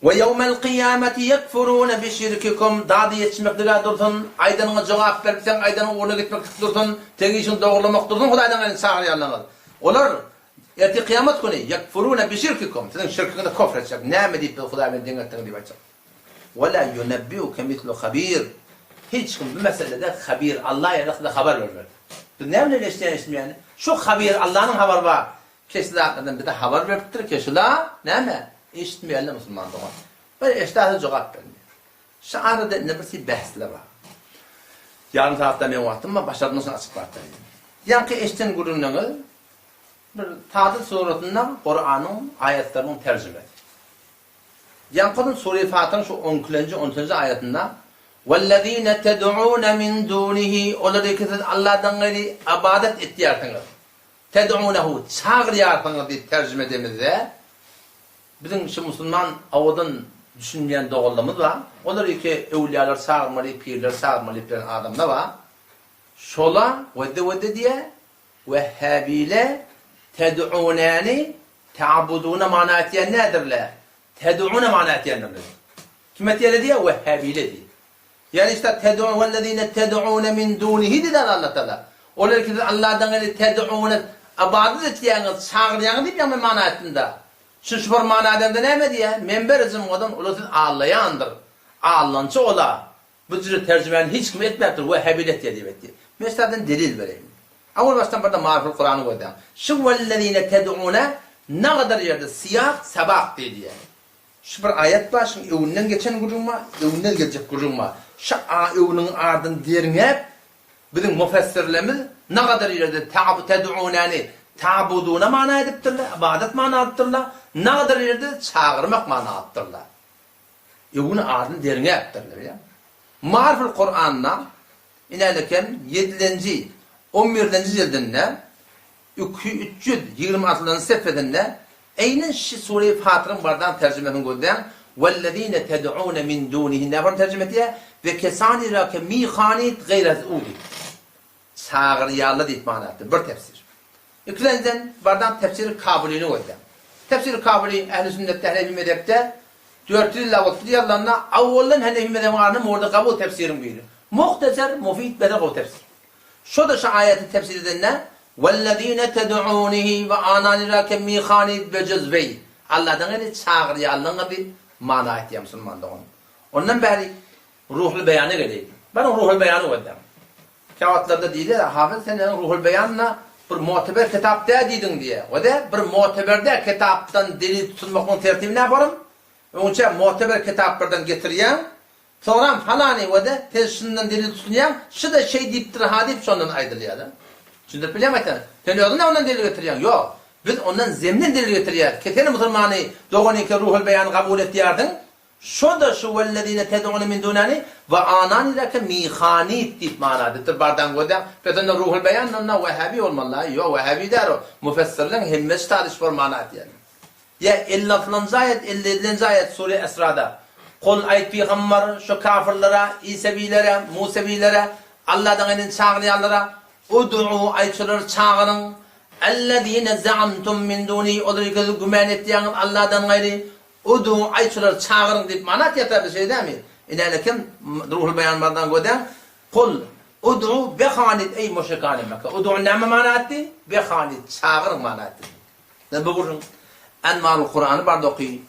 ve yevmel kıyameti yekfurune bi şirkikum dadı yetişmekte dursun, aydanına cevap versen aydanın uğruna gitmek dursun, tegişini doğrulamak dursun, Hudaydan gaynen çağırlayanlar. Onlar erti kıyamet günü yekfurune bi şirkikum sizin şirkinize kofredecek. Ne mi deyip Hudaydan dengettiniz diye açacak. Ve la yunebbiuke mislu habir. Hiç kim bu meselede habir, Allah'a yaratıda haber vermedi. Ne bileyim işte yani? Şu habir, Allah'ın haber var. Kesinlikle bir de haber veriptir, kesinlikle ne mi? İşitmeyenler Müslüman doğan. Böyle eştahı cevap vermiyor. Şu arada ne birisi bahsler var. Yarın tarafta ben vaktım ama başarıdan sonra açıklattırayım. Yani ki eşten gurunluğu bir Tadil suratından Kur'an'ın ayetlerinin tercümesi. Yani kadın Sure-i Fatiha'nın şu 12. ayetinde وَالَّذ۪ينَ تَدْعُونَ مِنْ دُونِهِ Onları kesin Allah'tan gayri ibadet ettiğertiniz. تَدْعُونَهُ çağırıyartınız diye tercüme edemizde bizim şu Müslüman avadan düşünmeyen doğallığımız var. Onları ki evliyalar çağırmalı, pirler çağırmalı bir adamda var. Şola vedde diye Vehhabile ted'unani ta'buduna manatiyen nedirler? Ted'una manatiyen nedirler? Kime diye diye Vehhabile diye. Yani işte ted'un vellezine ted'un min dunihi dedi Allah Teala. Onlar ki Allah'tan gayri ted'un ibadet ettiğiniz çağıryanı deyip ya manatında. Şu bir manada ne mi diye? Menberizm odan ulusuz ağlayandır. Ağlançı ola. Bu tür tercümenin hiç kim etmektir. Vehhabile diye diye. Mesela delil vereyim. Ama baştan burada mariful Kur'an'ı koydum. Şu vellezine ted'une ne kadar yerde siyah sabah diye. Şu bir ayet var. Şimdi evinden geçen kurulma, evinden gelecek kurulma. Şu evinin ardın derine bizim müfessirlerimiz ne kadar yerde ted'unani ta'buduna mana ediptirler, ibadet mana ediptirler. Ne kadar yerde çağırmak mana ediptirler. Evinin ardın derine ediptirler ya. Mariful Kur'an'la İneleken 7. 11. cildinde 326. sefedinde aynen şu Sure-i Fatiha'nın bardan tercümesini koyduğum وَالَّذ۪ينَ تَدْعُونَ مِنْ دُونِهِ ne var tercüme diye ve kesani rake mihanit gayret udi çağıryalı deyip manattır. Bir tefsir. İkinciden bardan tefsir kabulini koyduğum. Tefsir kabuli ehl-i sünnette Hanefi mezhepte 400 lavut diyarlarına avvallan Hanefi mezhebinin orada kabul tefsirin buyuruyor. Muhteser, mufid, bedel o tefsir. Şu da şu ayeti tefsir edenler وَالَّذ۪ينَ تَدْعُونِهِ وَاَنَانِ رَاكَ مِيخَانِدْ وَجَزْبَيْ Allah'tan öyle çağırıyallığına bir mana etti ya Müslüman'da onun. Ondan beri ruhul beyanı geleydi. Ben o ruhul beyanı koydum. Kağıtlarda değiller, hafız senin ruhul beyanına bir muteber kitap dedin diye. O da bir muteberde kitaptan delil tutulmakın tertibi ne yaparım? Onun için muteber kitaplardan getireyim. Sonra falani ve de tezisinden delil tutunayan şu da şey deyiptir ha deyip sondan aydırlayalım. Şimdi bilemezsen sen yolun da ondan delil getiriyorsun. Yok. Biz ondan zeminen delil getiriyoruz. Ketene Müslümanı doğru ki ruhul beyanı kabul ettiğerdin. Şu da şu vellezine ted'un min dunani ve anani leke mihanit deyip manadıdır. Bardan koydan. Fetende ruhul beyanla Vehhabi olmalı. Yok Vehhabi der o. Müfessirlerin hemmesi tarih var manat yani. Ya 50. ayet 50. ayet Sure Esra'da. Kul ayet peygamber şu kafirlere, İsevilere, Musevilere, Allah'tan elin çağıryanlara ud'u ayetçiler çağırın. Ellezine za'amtum min duni odrikazı gümen ettiğiniz Allah'tan gayri ud'u ayetçiler çağırın deyip manat yeter bir şey değil mi? İnelekim ruhul beyanlardan koydan kul ud'u bekhanit ey müşrikâne Mekke. Ud'u ne manattı? Bekhanit çağırın manattı. Ne bugün Enmarul Kur'an'ı barda okuyun.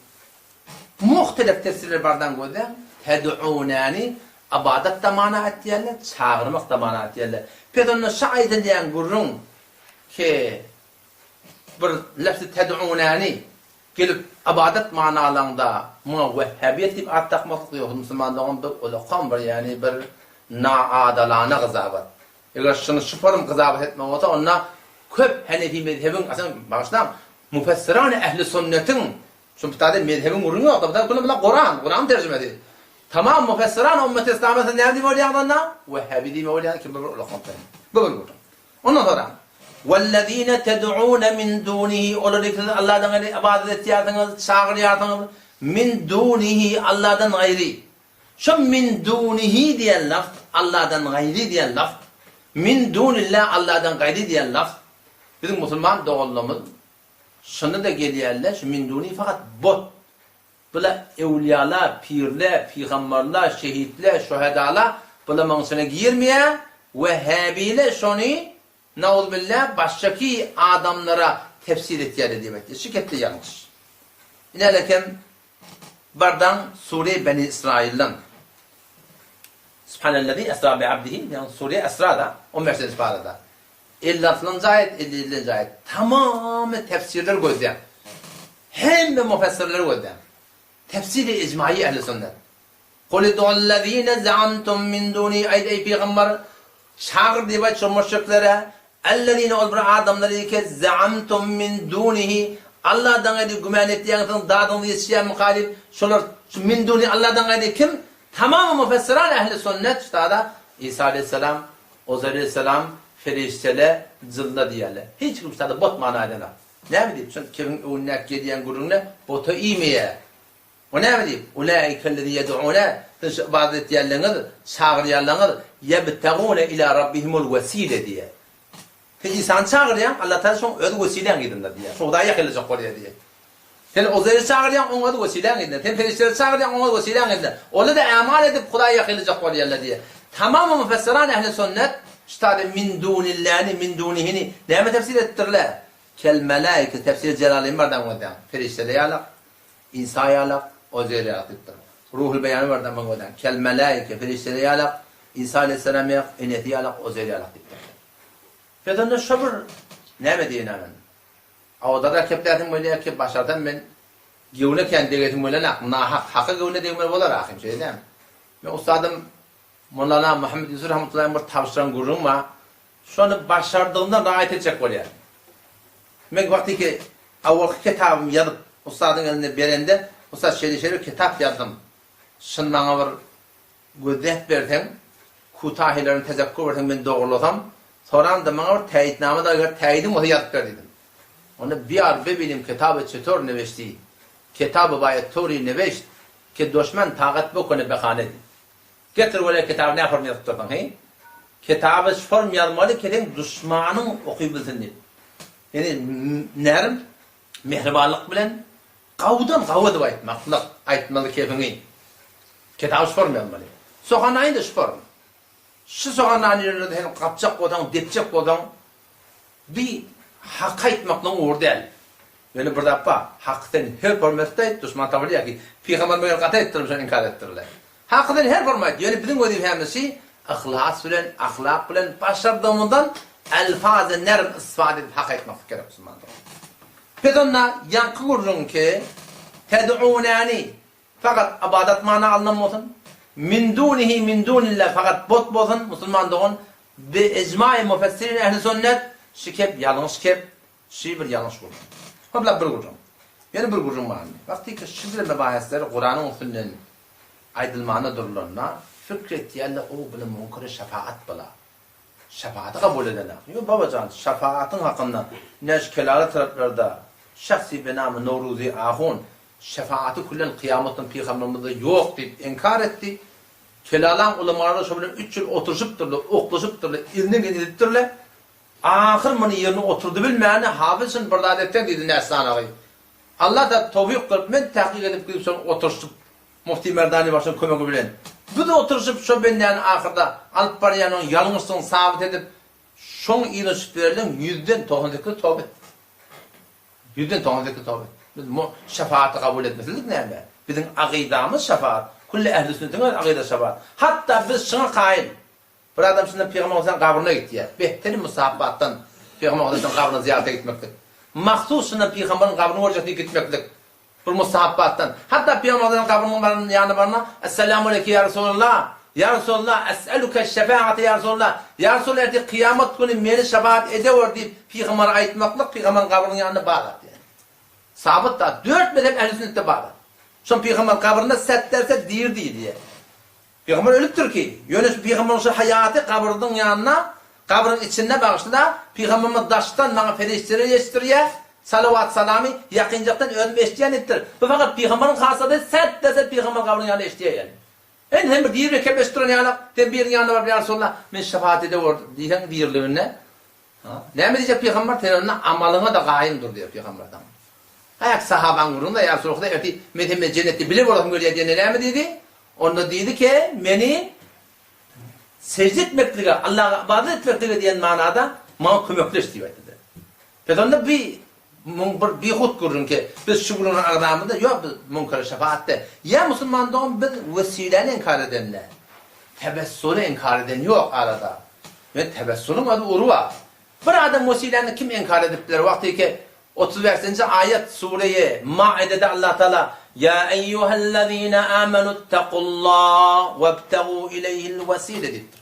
Muhtelif tefsirler bardan koydu. Ted'unani ibadet de mana ettiyerler, çağırmak da mana ettiyerler. Peki onun şahiden diyen gurrun ki bir lafzı ted'unani gelip ibadet manalarında Vehhabiyet deyip at takmak yok. Müslümanlığın bir ulakam var yani bir naadalana gızabat. Eğer şunu şuparım gızabat etme olsa ona köp Hanefi mezhebin aslında baştan müfessiran ehli sünnetin şu bir tane mezhebin uğrunuyor da bu da Kur'an tercüme ediyor. Tamam müfessiran ümmet İslam'ın nerede var yanlarına? Vehhabi değil mi oluyor ki bu bu. Ondan sonra وَالَّذ۪ينَ تَدْعُونَ مِنْ دُونِهِ olarak Allah'tan ibadet ediyordunuz, çağırıyordunuz. Min dunihi Allah'tan gayri. Şu min dunihi diyen laf, Allah'tan gayri diyen laf, min dunillah Allah'tan gayri diyen laf, bizim Müslüman doğruluğumuz, şunu da geliyorlar, şu min duni fakat bot. Böyle evliyalar, pirler, peygamberler, şehitler, şuhedalar, böyle mansına girmeye, Vehhabiler şunu, naudbillah, baştaki adamlara tefsir ettiler demektir. Şirkette yanlış. İneleken, bardan Sure Beni İsrail'den Subhanellezi esra bi abdihi yani Sure Esra'da 15. parada 56. ayet 57. ayet tamamı tefsirler gözden hem de müfessirler gözden tefsiri icmai ehl-i sünnet قُلِ دُعُ الَّذ۪ينَ زَعَمْتُمْ مِنْ دُونِي ey peygamber çağır diye çomuşluklara اَلَّذ۪ينَ olbur adamları ki زَعَمْتُمْ مِنْ دُونِهِ Allah'dan gayrı güman ettiğinizin dağdan yetişen muhalif şunlar min duni Allah'dan gayrı kim? Tamamı müfessiran ehli sünnet işte İsa aleyhisselam, Uzeyr aleyhisselam, ferişteler, zılda diyorlar. Hiç kimse bot manayla. Ne bileyim? Çünkü kimin önüne gelen gururuna botu iymeye. O ne bileyim? Ulaikellezi yed'une bazı ettiğinler çağırıyorlar yebtegune ila rabbihimul vesile diye. İnsan çağırıyor, Allah Teala son ödü vesilen gidinler diye. Sonra yakılacak oraya diye. Sen Uzeyr çağırıyor, ona ödü vesilen gidinler. Sen ferişteleri çağırıyor, ona ödü vesilen gidinler. Onu da amal edip Kudaya yakılacak oraya diye. Tamamı müfessiran ehli sünnet, işte min dunillâni, min dunihini, neyme tefsir ettirler? Kel melaike, tefsir Celal'in vardan oradan. Ferişteleri yalak, İsa yalak, Uzeyr yalak ettir. Ruhul beyanı vardan oradan. Kel melaike, ferişteleri yalak, İsa aleyhisselam yalak, Eneti yalak, Uzeyr yalak ettir. Fedonda şabır ne diyeyim ben? Avda da kepledim böyle ki başardım ben gevne kendi dedim böyle hakkı gevne dedim böyle akım şey değil mi? Ben ustadım Mollana Muhammed Yusuf rahmetullahi bir tavsiyen gurum var. Şu an başardığımda rahat edecek böyle. Ben vakti ki avval kitabım yazıp ustadın eline berende ustad şöyle kitap yazdım. Şundan var gözet verdim. Kutahilerin tezekkür verdim ben doğruladım. Sonra da bana teyitname da teyidim o yazıp verdim. Onu bir arbe bilim kitabı çetor neveşti. Kitabı bayet tori neveşt ki düşman taqat bokone behanedi. Getir böyle kitabı ne yapar yazıp he? Kitabı form yazmalı ki düşmanın okuyabilsin. Yani nerim mehribanlık bilen qavdu aytmalı kefini. Kitabı form yazmalı. Soğana aynı form. Şu soğanların yerinde kapacak olan, depecek olan bir hak etmekle uğur değil. Yani burada apa, haktan her formatta düşman tavırıyor ki, Peygamber böyle kata ettirmişler, inkar ettirirler. Haktan her format, yani bizim vazifemizi ihlas bilen, ahlak bilen başardığımızdan elfaz-ı nerm istifade edip hak etmek gerek Müslümanlar. Pedonla yankı vurun ki, ted'unani, fakat abadet mana anlamıyorsun. Min dunihi min dunillah fakat bot bozun Müslüman doğun ve icma-i müfessirin ehli sünnet şikep yanlış kep bir yanlış vurur. Habla bir vurur. Yani bir vurur var. Vakti ki şidre mebahesleri Kur'an'ın sünnetin aydılmağına durulurlar. Fikret yerle o bile munkara şefaat bala. Şefaatı kabul edenler. Yok babacan şefaatin hakkında neşkelâlı taraflarda şahsi benamı Navruzi Ahun şefaati kullen kıyametin peygamberimizde yok deyip inkar etti. Kelalan ulamalar şöyle 3 yıl oturuşup durdu, oklaşıp durdu, ilini gidip durdu. Ahir bunu yerine oturdu bilmeyene hafızın bir adetten dedi Neslan ağayı. Allah da tevfik kılıp men tahkik edip gidip sonra oturuşup Mufti Merdani başına kömeki bilen. Bu da oturuşup şu benden ahirda alıp barayanın yanlışlığını sabit edip şon iyileşip verilen 100'den 90'lıklı tövbe. 100'den 90'lıklı tövbe. Biz şefaati kabul etmesizlik ne? Bizim akidamız şefaat. Kulli ehl-i sünnetin akide şefaat. Hatta biz şuna kail. Bir adam şimdi Peygamber Aleyhisselam kabrına gitti ya. Behterin musahabbattan Peygamber Aleyhisselam kabrına ziyarete gitmektik. Mahsus şimdi Peygamber'in kabrına oracakta gitmektik. Bir musahabbattan. Hatta Peygamber Aleyhisselam kabrının yanı barına Esselamu aleyke ya Resulallah. Ya Resulullah es'eluke şefaati ya Resulullah. Ya Resulullah erdi kıyamet günü meni şefaat edevor deyip Peygamber'e aytmaklık Peygamber'in kabrinin yanına bağlat yani. Sabit da 4 mezhep ehl-i sünnette bağlat. Son Peygamber kabrında set derse dir diye. Peygamber ölüptür ki. Yönüs Peygamber'in şu hayatı kabrının yanına, kabrın içine bağıştı da Peygamber'in daştan bana ferişleri yetiştiriye, salavat salami yakıncaktan özüm eştiyen ettir. Bu fakat Peygamber'in khasada set derse Peygamber kabrının yanına eştiye yani. En hem bir ve kebestron yana, bir yanına var ya Resulullah, men şefaat edevor diyen birliğine. Ne mi diyecek Peygamber? Tenonuna amalına da gayimdir diyor Peygamber'den. Ayak sahaban gurunda ya Resulullah erti medhemme cenneti bilir olalım görüyor diye ne mi dedi? Onda dedi ki meni secde etmekliğe, Allah'a ibadet etmekliğe diyen manada bana kömekleş diyor dedi. Pedonda bir hut kurun ki biz şugrunun ağlamında yok munkar şefaatte. Ya Müslümandan bir vesileni inkar edenler. Tebessülü inkar eden yok arada. Ve tebessülün adı urva. Bir adam vesileni kim inkar edipler? Vakti ki 35. ayet sureye Maide'de Allah Teala ya eyyühellezine amenuttakullah vebtegu ileyhil vesile deyiptir.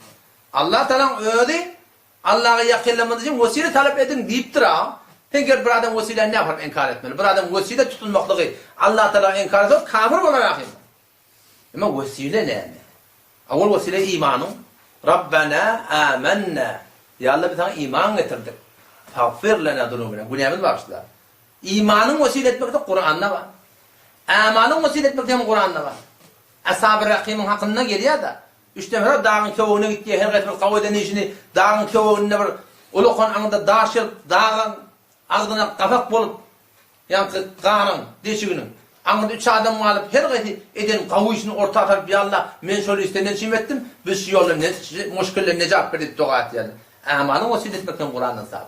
Allah Teala öyle Allah'a yakınlamanız için vesile talep edin deyiptir ha. Peki bir adam vesile ne yapar inkar etmeli? Bir adam vesile tutulmaklığı Allah Teala inkar eder kafir olarak. Ama vesile ne? Avval vesile imanın. Rabbena amennâ. Ya Allah bir tane iman getirdik. Tağfir lena dunubina. Günahımız bağışlar. İmanın vesile etmekte Kur'an'da var. Amalın vesile etmekte Kur'an'da var. Ashab-ı Rakim'in hakkında geliyor da. İşte her dağın kövuğuna gitti. Her gayet bir kavveden işini dağın kövuğuna bir ulukon anında daşır dağın ağzına kafak bulup yani karın deşiginin anında 3 adam alıp her gayet eden kavu işini orta atar bir Allah men şöyle istenen şey ettim. Biz yolunu müşkülle necat verip dua et yani. Amalın vesile etmekte Kur'an'dan sahip.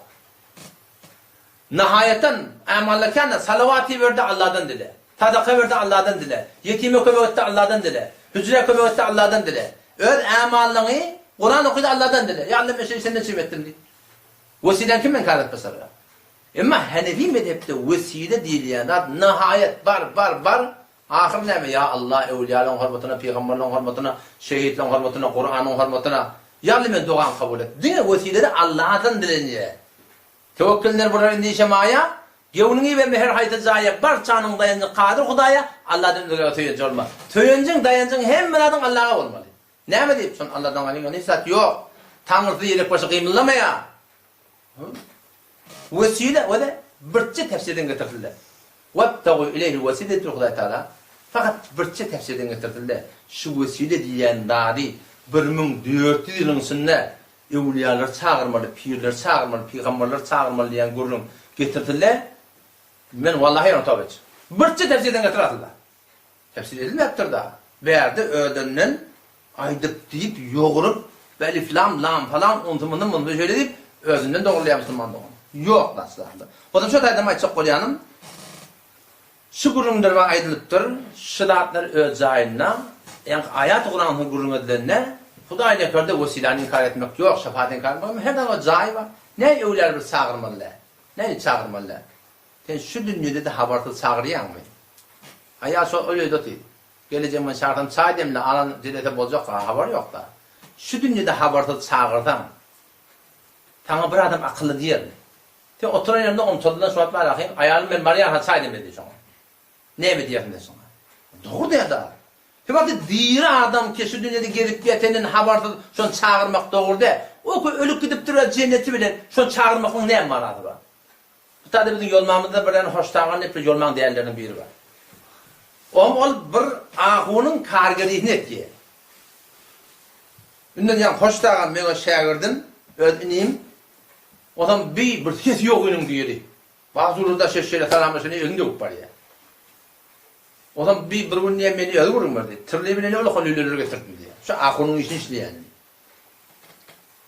Nihayeten amallarken salavati verdi Allah'tan dile. Sadaka verdi Allah'tan dile. Yetime kömekte Allah'tan dile. Hücre kömekte Allah'tan dile. Öz amallarını Kur'an okudu Allah'tan dile. Ya Allah mesela senden çimettim diye. Vesilen kim inkar etmesi? Ama Hanefi mezhepte vesile değil yani. Nihayet var. Ahir ne mi? Ya Allah evliyaların hürmetine, peygamberlerin hürmetine, şehitlerin hürmetine, Kur'an'ın hürmetine. Ya Allah ben duan kabul et. Dine vesile de Allah'tan dilence. Tevekküller burada indişemaya, gevnini ve meher hayta zaya barçanın dayancı kadir Hudaya Allah'tan öyle töyence olma. Töyence dayancın hem meladın Allah'a olmalı. Ne mi deyip son Allah'tan aleyhine nisat yok. Tanrısı yelek başı kıymıllamaya. Vesile o da birçe tefsirden getirdiler. وَابْتَغُوا اِلَيْهِ وَسِلَةُ Huday Teala. Fakat birçe tefsirden getirdiler. Şu vesile diyen dari 1400 yılın içinde evliyalar çağırmalı, pirler çağırmalı, peygamberler çağırmalı diyen gurulun getirdiler. Ben vallahi anlatamayacağım. Birçe tefsirden getirdiler. Tefsir edilmektir daha. Verdi öğlenden aydıp deyip yoğurup belif lam falan untumundan bunu şöyle deyip özünden doğrulayan Müslümanlığı. Yok nasıl aslında. O zaman şu taydama açık koyanım. Şu gurulunlar var aydılıptır. Şıdatlar öz zayınına. Yani ayat-ı Kur'an'ın gurulun edilenine Hudayla körde vesile'ni inkar etmek yok, şefaat inkar etmek ama her zaman zayı var. Ne evler bir çağırmalılar? Ne çağırmalılar? Sen şu dünyada da habertı çağırıyan mı? Ayağı öyle de değil. Geleceğim ben çağırdım, çaydemle alan cedete bozacak haber yok da. Şu dünyada habertı çağırdım. Tanrı bir adam akıllı değil. Sen oturan yerinde omtadından şu atma alakayım, ayağını ben Mariana çaydem dedi sana. Ne mi diyorsun de sana? Doğru diye da. Fakat diri adam ki şu dünyada gelip getenin habertı şunu çağırmak doğru de. O ki ölüp gidip duran cenneti bilen şunu çağırmakın ne manası var? Bu tabi bizim yolmamızda bir tane hoştağın hep yolmağın değerlerinin biri var. O bir ağunun kargerihini etkiye. Ünden yani hoştağın bana şagirdin, ödüneyim. O zaman bir hiç yok önüm diyedi. Bazı urda şeşeyle salamlaşını önünde yok var ya. O zaman bir gün niye beni öldürürüm var diye. Tırlayı bile ne ola lülülür getirdim diye. Şu ağunun işini işleyen.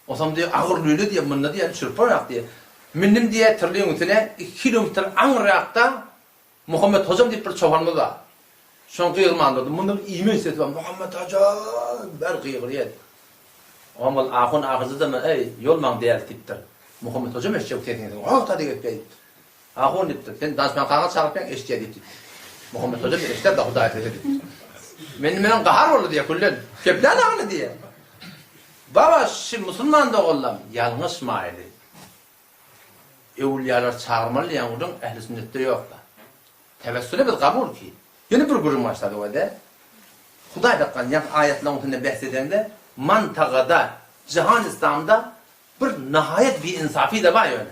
O zaman diye ağır lülü diye mınna diye çırparak diye. Minnim diye tırlayın ütüne 2 kilometre Anrak'ta Muhammed Hocam diye bir çobanlı da. Şunu kıyılmandadı. Bundan iman hissetti var. Muhammed Hocam ver kıyılıydı. O zaman ağun ağızı da ey yolman değer tiptir. Muhammed Hocam eşçe tekniğinde. O tadı gitmeydi. Ağun diptir. Sen dansman kağa çağırıp eşçe diptir. Muhammed Hocam işte daha da edildi. Men qahar boldy diye kullen. Keplen ağlı diye. Baba şu Müslüman da oğullam yanlış mayli. Evliyalar çağırmalı yanıdın ehli sünnette yok da. Tevessüle bir kabul ki. Yeni bir gurum başladı o da. Huday bakkan yak ayetlerin altında bahsedende mantagada cihan İslam'da bir nihayet bir insafi de var yani.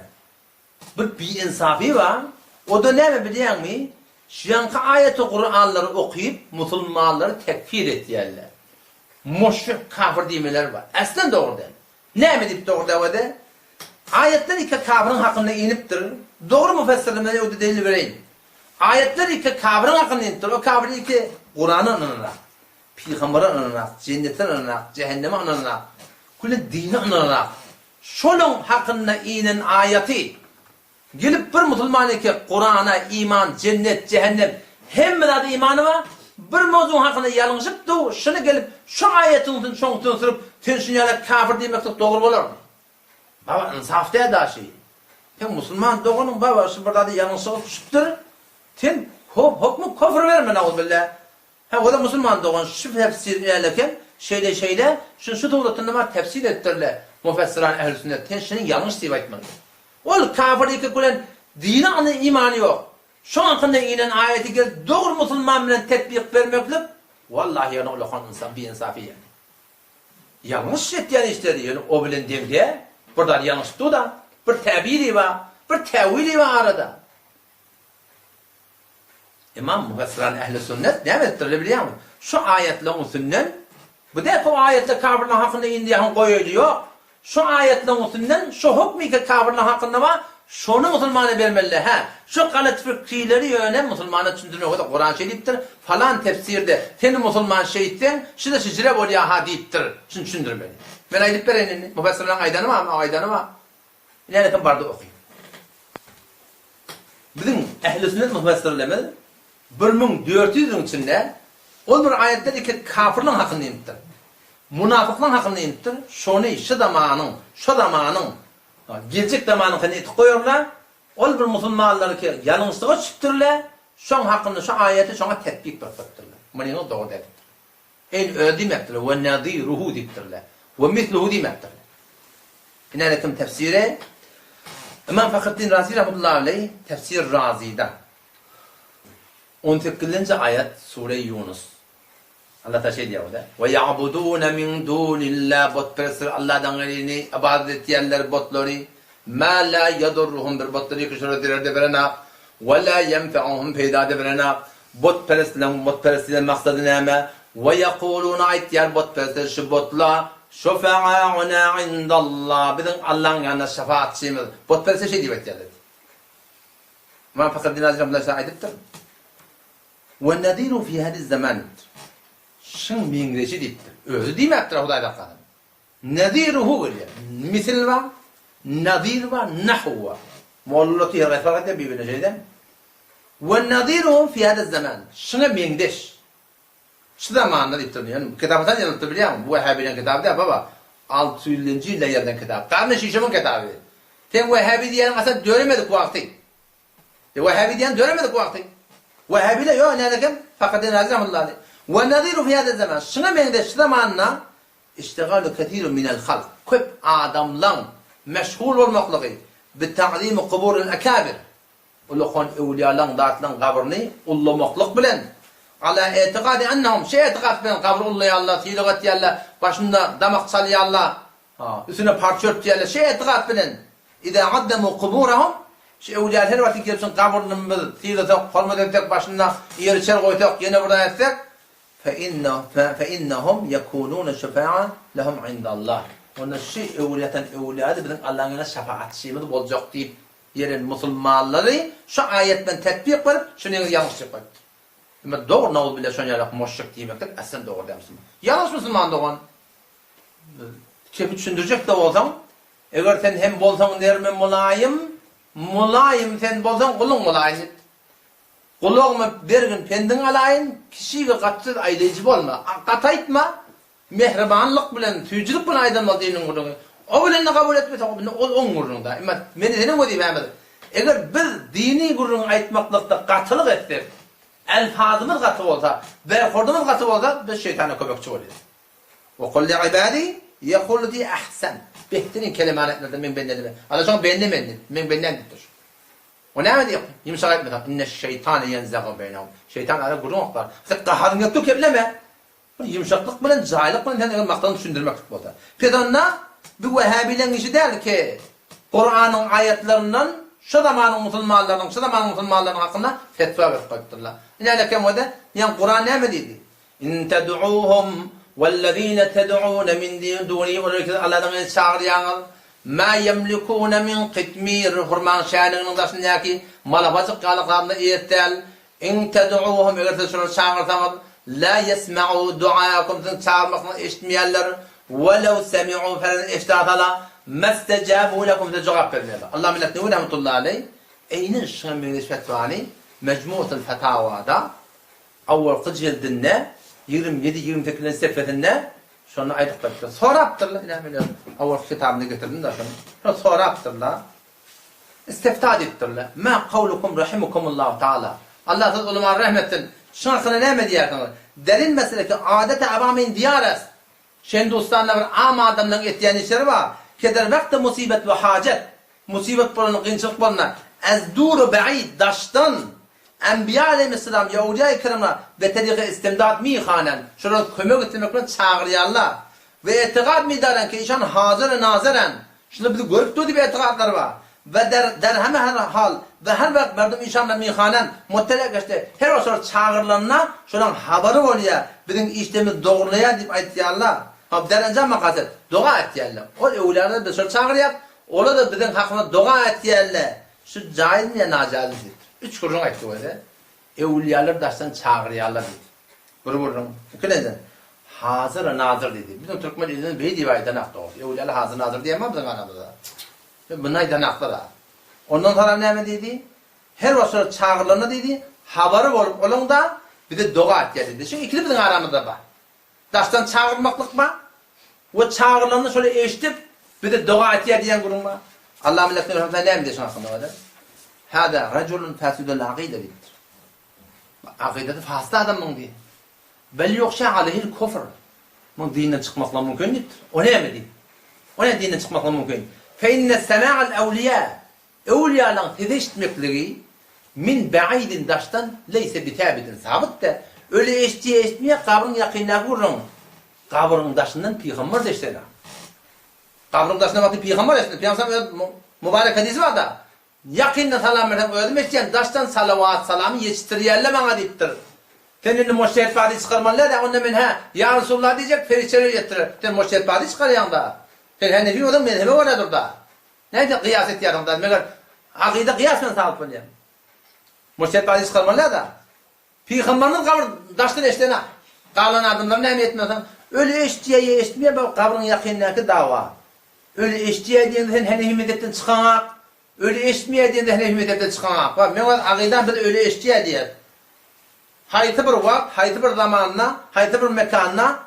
Bir insafi var. O da ne biliyor musun? Şu yanki ayet-i Kur'anları okuyup Müslümanları tekfir ettiler. Müşrik kafir demeler var. Aslen doğru değil. Ne mi deyip doğru da? Ayetler iki kafirin hakkında iniptir. Doğru müfessirlemede o da delil vereyim. Ayetler iki kafirin hakkında iniptir. O kafir iki Kur'an'ın inanır. Peygamber'in inanır. Cennetin inanır. Cehennem'in inanır. Kulli dini inanır. Şolun hakkında inen ayeti gelip bir Müslüman ki Kur'an'a iman, cennet, cehennem hemmede imanı var. Bir mevzun hakkında yanlışıp da şunu gelip şu ayetin çoğunluğunu sırıp tenşinyala kafir demeklik doğru olur mu? Baba insaf değil daha şey. Sen Müslüman doğunun baba şu burada da yanlışlığı düşüptür. Sen hukmu kafir verme na'ud billah. O da Müslüman doğun şu tefsir ilerlerken şeyle şu devletinde var tefsir ettirler. Müfessiran ehl-i sünnet tenşinin yanlış deyip etmeli. Ol kafirlik kulen dini anı imanı yok. Şu hakkında inen ayeti gel doğru Müslüman bilen tetbik vermeklik vallahi yani olan insan bir insafi yani. Yanlış ettiğini işleri yani o bilen demde burada yanlış da bir tabiri var, bir tevili var arada. İmam Müfessiran ehl-i sünnet ne ettirir biliyor musun? Şu ayetle usullen bu defa o ayetle kafirler hakkında indiğin koyuluyor. Şu ayetle usullen şu hukmi ki kafirler hakkında var. Şunu Müslümana vermeli. Şu kanat fikrileri yöne Müslümana çündürüyor. O da Kur'an şeriftir. Falan tefsirde. Seni Müslüman şehitten. Şu da şicire oluyor ha deyiptir. Şunu çündürmeli. Ben aylıp verenin. Müfessirlerin aydanı var mı? Aydanı var. İlerletin barda okuyayım. Bizim ehl-i sünnet müfessirlerimiz 1400'ün içinde o bir ayetler iki kafirlerin hakkında iniptir. Münafıkların hakkında iniptir. Şunu şu zamanın gelecek zamanın kanıtı koyuyorlar. Ol bir Müslümanları ki yanlışlığa çıktırırlar. Şun hakkında şu ayeti şuna tetbik yaptırırlar. Bunu doğru dedi. En ödemektir ve nadiruhu diktirler. Ve misluhu demektir. İnaletim tefsiri İmam Fakrettin Razi rahmetullahi aleyh tefsir Razi'da 18. ayet Sure-i Yunus. Allah ta şey diyor orada. Ve ya'budun min dunillah botperestler Allah'tan gayrını ibadet edenler botları ma la yadurruhum bir botları kışır derede verena ve la yenfa'uhum peyda de verena botperestlerin maksadı neyme ve yekuluna aytiyar botperestler şu botla şufa'una indallah bizim Allah'ın yanında şefaatçimiz botperestler şey diyor dedi. Ma fakat dinazir Allah'a ayettir. Ve nadiru fi hadiz zaman şın mingreşi deyiptir. Özü demektir Hudayda kadın. Nadiruhu geliyor. Misil var, nadir var, nahu var. Mollatu ya refakat birbirine şeyden. Ve nadiruhu fi hada zaman. Şına mingdeş. Şu zamanında deyiptir. Yani kitaptan yanıltı biliyor musun? Bu Vehhabi'nin kitabı da baba. 600. yılda yerden kitap. Karnı şişimin kitabı. Sen Vehhabi diyenin aslında dönemedik vakti. Vehhabi diyen dönemedik vakti. Vehhabi'de yok ne dedim? Fakat Nazir Rahmetullahi وَنَذِيرُ فِي هَذَا الزَّمَانِ şuna mendeş zamanla iştigalu kethirun minel halk. Köp adamlan meşgul olmaklığı bita'zim kuburil akabir. Ulukon evliyalan dağıtılan kabrini ullamaklık bilen ala etikadi ennehum etikad bilen kabr ullayallah, silugat yallah, başında damak salyallah, üstüne parçört yallah, etikad bilen İza addemu kuburahum evliyalar her vakit gelipsin kabrının silugat kolmadı ettik başında yeri çel koytuk yine burada ettik فإنهم يكونون شفاعة لهم عند الله. Onun şey evliyadı bizim Allah'ın yanında şefaatçimiz olacak deyip yerin Müslümanları şu ayetten tetbik verip şunu yanlış yapar. Ama doğru ne oldu bile şunu yarak müşrik demektir. Aslında doğru demişsin. Yanlış Müslüman doğan. Şey düşündürecek de olsam eğer sen hem bolsan derme mulayim sen bolsan kulun mulayim. Kulağıma bir gün kendin alayın, kişiye katsız aylayıcı olma. Kataytma, mehribanlık bilen, tüycülük bilen aydınmal dinin kurduğunu. O bilen ne kabul etmese, o on kurduğunda. Ama beni senin o deyip Ahmet. Eğer biz dini kurduğunu aytmaklıkta katılık ettik, elfazımız katı olsa, berhordumuz katı olsa biz şeytana kömekçi oluyoruz. Ve kulli ibadi yekulu di ahsen. Behtinin kelimanetlerden men bennedim. Allah çok bennemendim. Men bennendir. O ne diyor? Yumuşak etme. İnne şeytanı yenzaga beynahum. Şeytan ara gurun var. Sen qaharın yoktu kebleme. Yumuşaklık bilen, cahillik bilen hem maktan düşündürmek bolsa. Pedanna bu Vehhabilerin işi değil ki Kur'an'ın ayetlerinden şu zamanın Müslümanların hakkında fetva verip koydular. Ne demek o da? Yani Kur'an ne mi dedi? İn ted'uhum vellezine ted'un min duni Allah'tan çağıryan ma yemlikun min qitmir hurman şanının dışındaki malabacık kalıklarında eyetel in ted'uhum eğer şunu çağırsanız la yesma'u duaakum çağırmakla eşitmeyenler وَلَوْ سَمِعُوا فَلَنْ اِشْتَعْتَلَا مَسْتَجَابُوا لَكُمْ cevap verirler. Allah milletine rahmetullahi aleyh eynin şamil fetvani mecmuatul fetavada avval cildinde 27-28 sefetinde şunu aydıklar. Sonra yaptırlar. Avval kitabını getirdim de şunu. Sonra yaptırlar. İstiftad ettirler. Ma kavlukum rahimukumullahu teala. Allah siz ulema rahmetin. Şunu hakkında ne mi diyersiniz? Derin mesele ki adete avamin diyarız. Şimdi ustanlar var, ama adamların ettiğin işleri var. Keder vakti musibet ve hacet. Musibet bulunur, kıyınçılık bulunur. Ez duru ba'id, daştan. Enbiya aleyhisselam, Yahudiyya-i Kiramlar ve tarihi istimdat miyhanen. Şurada kömür getirmekle çağırıyorlar. Ve etikad midaren ki işan hazır naziren. Şimdi bizi görüp durdu bir etikadlar var. Ve derheme her hal ve her vakit merdum işanlar miyhanen mutlaka işte her o sonra çağırılanlar şuradan haberi oluyor. Bizim işlemi doğrulaya deyip ayetiyorlar. Derence makaset dua ettiyerler. O evlerde bir soru çağırıyor. Ola da bizim hakkında dua ettiyerler. Şu cahil mi ya nacalizdir? 3 kurun etti öyle. Evliyalar daştan çağırıyorlar dedi. Vurun. Kılenzen. Hazır nazır dedi. Bizim Türkmen dilinin bir divayeten aklı oldu. Evliyalar hazır nazır diyemem bizim anamıza. Bunaydan aklı da. Ondan sonra ne dedi? Her o soru çağırılanı dedi. Haberi olup olun da bir de dua ettiler dedi. Çünkü ikili bizim aramızda var. Daştan çağırmaklık mı? O çağrılarını şöyle eşitip bir de dua ettiler diyen kurum var. Allah milletine rahmetine ne mi diyorsun hakkında o da? Hâdâ raculun fâsudul akîde bittir. Akîdeti fasıda adamın diye. Bel yokşa aleyhil kufr. Bunun dininden çıkmakla mümkün değildir. O ne mi diyor? O ne dininden çıkmakla mümkün? Fe inne semâ'al evliyâ. Evliyaların tezeşitmekleri min ba'idin daştan leyse bitâbidin. Sabit de öyle eşitmeye kabrın yakınına vurun. Kabrın daşından peygamber de işte. Kabrın daşından vakti peygamber de işte. Peygamber mübarek hadisi var da. Yakınına salam verdim. Öyle işte daştan salavat salamı yetiştiriyerle bana deyiptir. Senin moşehit badi çıkarmanlar da onunla minha. Ya Resulullah diyecek ferişleri getirir. Sen moşehit badi çıkar yanında. Sen Hanefi odan mezhebe var ya durda. Neydi kıyas et yanında? Meğer akide kıyas mı sağlık bunu? Moşehit badi çıkarmanlar da. Peygamberin kabrı daştan eştene. Kalan adımlar ne etmiyorsan öyle eşitmeye kabrın yakınındaki dava. Öyle eşitmeye diyen Hanefi mezhepten çıkanak. Öyle eşitmeye diyen Hanefi mezhepten çıkanak. Bak meğer akiden bir öyle eşitmeye diyor. Haydi bir vakt, haydi bir zamanına, haydi bir mekanına,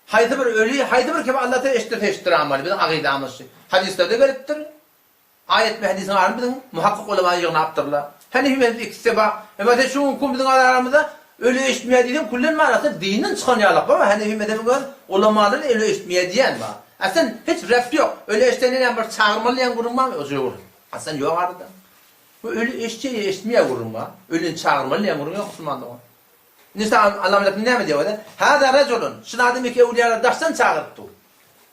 haydi bir ölü, haydi bir gibi Allah'ta eşittir amali. Bizim akidamız şey. Hadislerde belirttir. Ayet ve hadisin ağrını bizim muhakkak olamayı yığına yaptırlar. Hanefi mezhep ikisi bak. Mesela şu kum bizim aramızda ölü eşitmeye diyen kullanma arası dinin çıkan yalak var mı? Hanefi mezhebi var. Ulamaların ölü eşitmeye diyen var. Aslında hiç reft yok. Ölü eşitmeye bir çağırmalıyan kurum var mı? O şey olur. Aslında yok arada. Bu ölü eşitmeye kurum var. Ölü çağırmalıyan kurum yok Müslüman'da var. Nisa Allah milletine ne mi diyor öyle? Hâdâ reculun. Şunu ademi ki evliyalar daştan çağırıptı.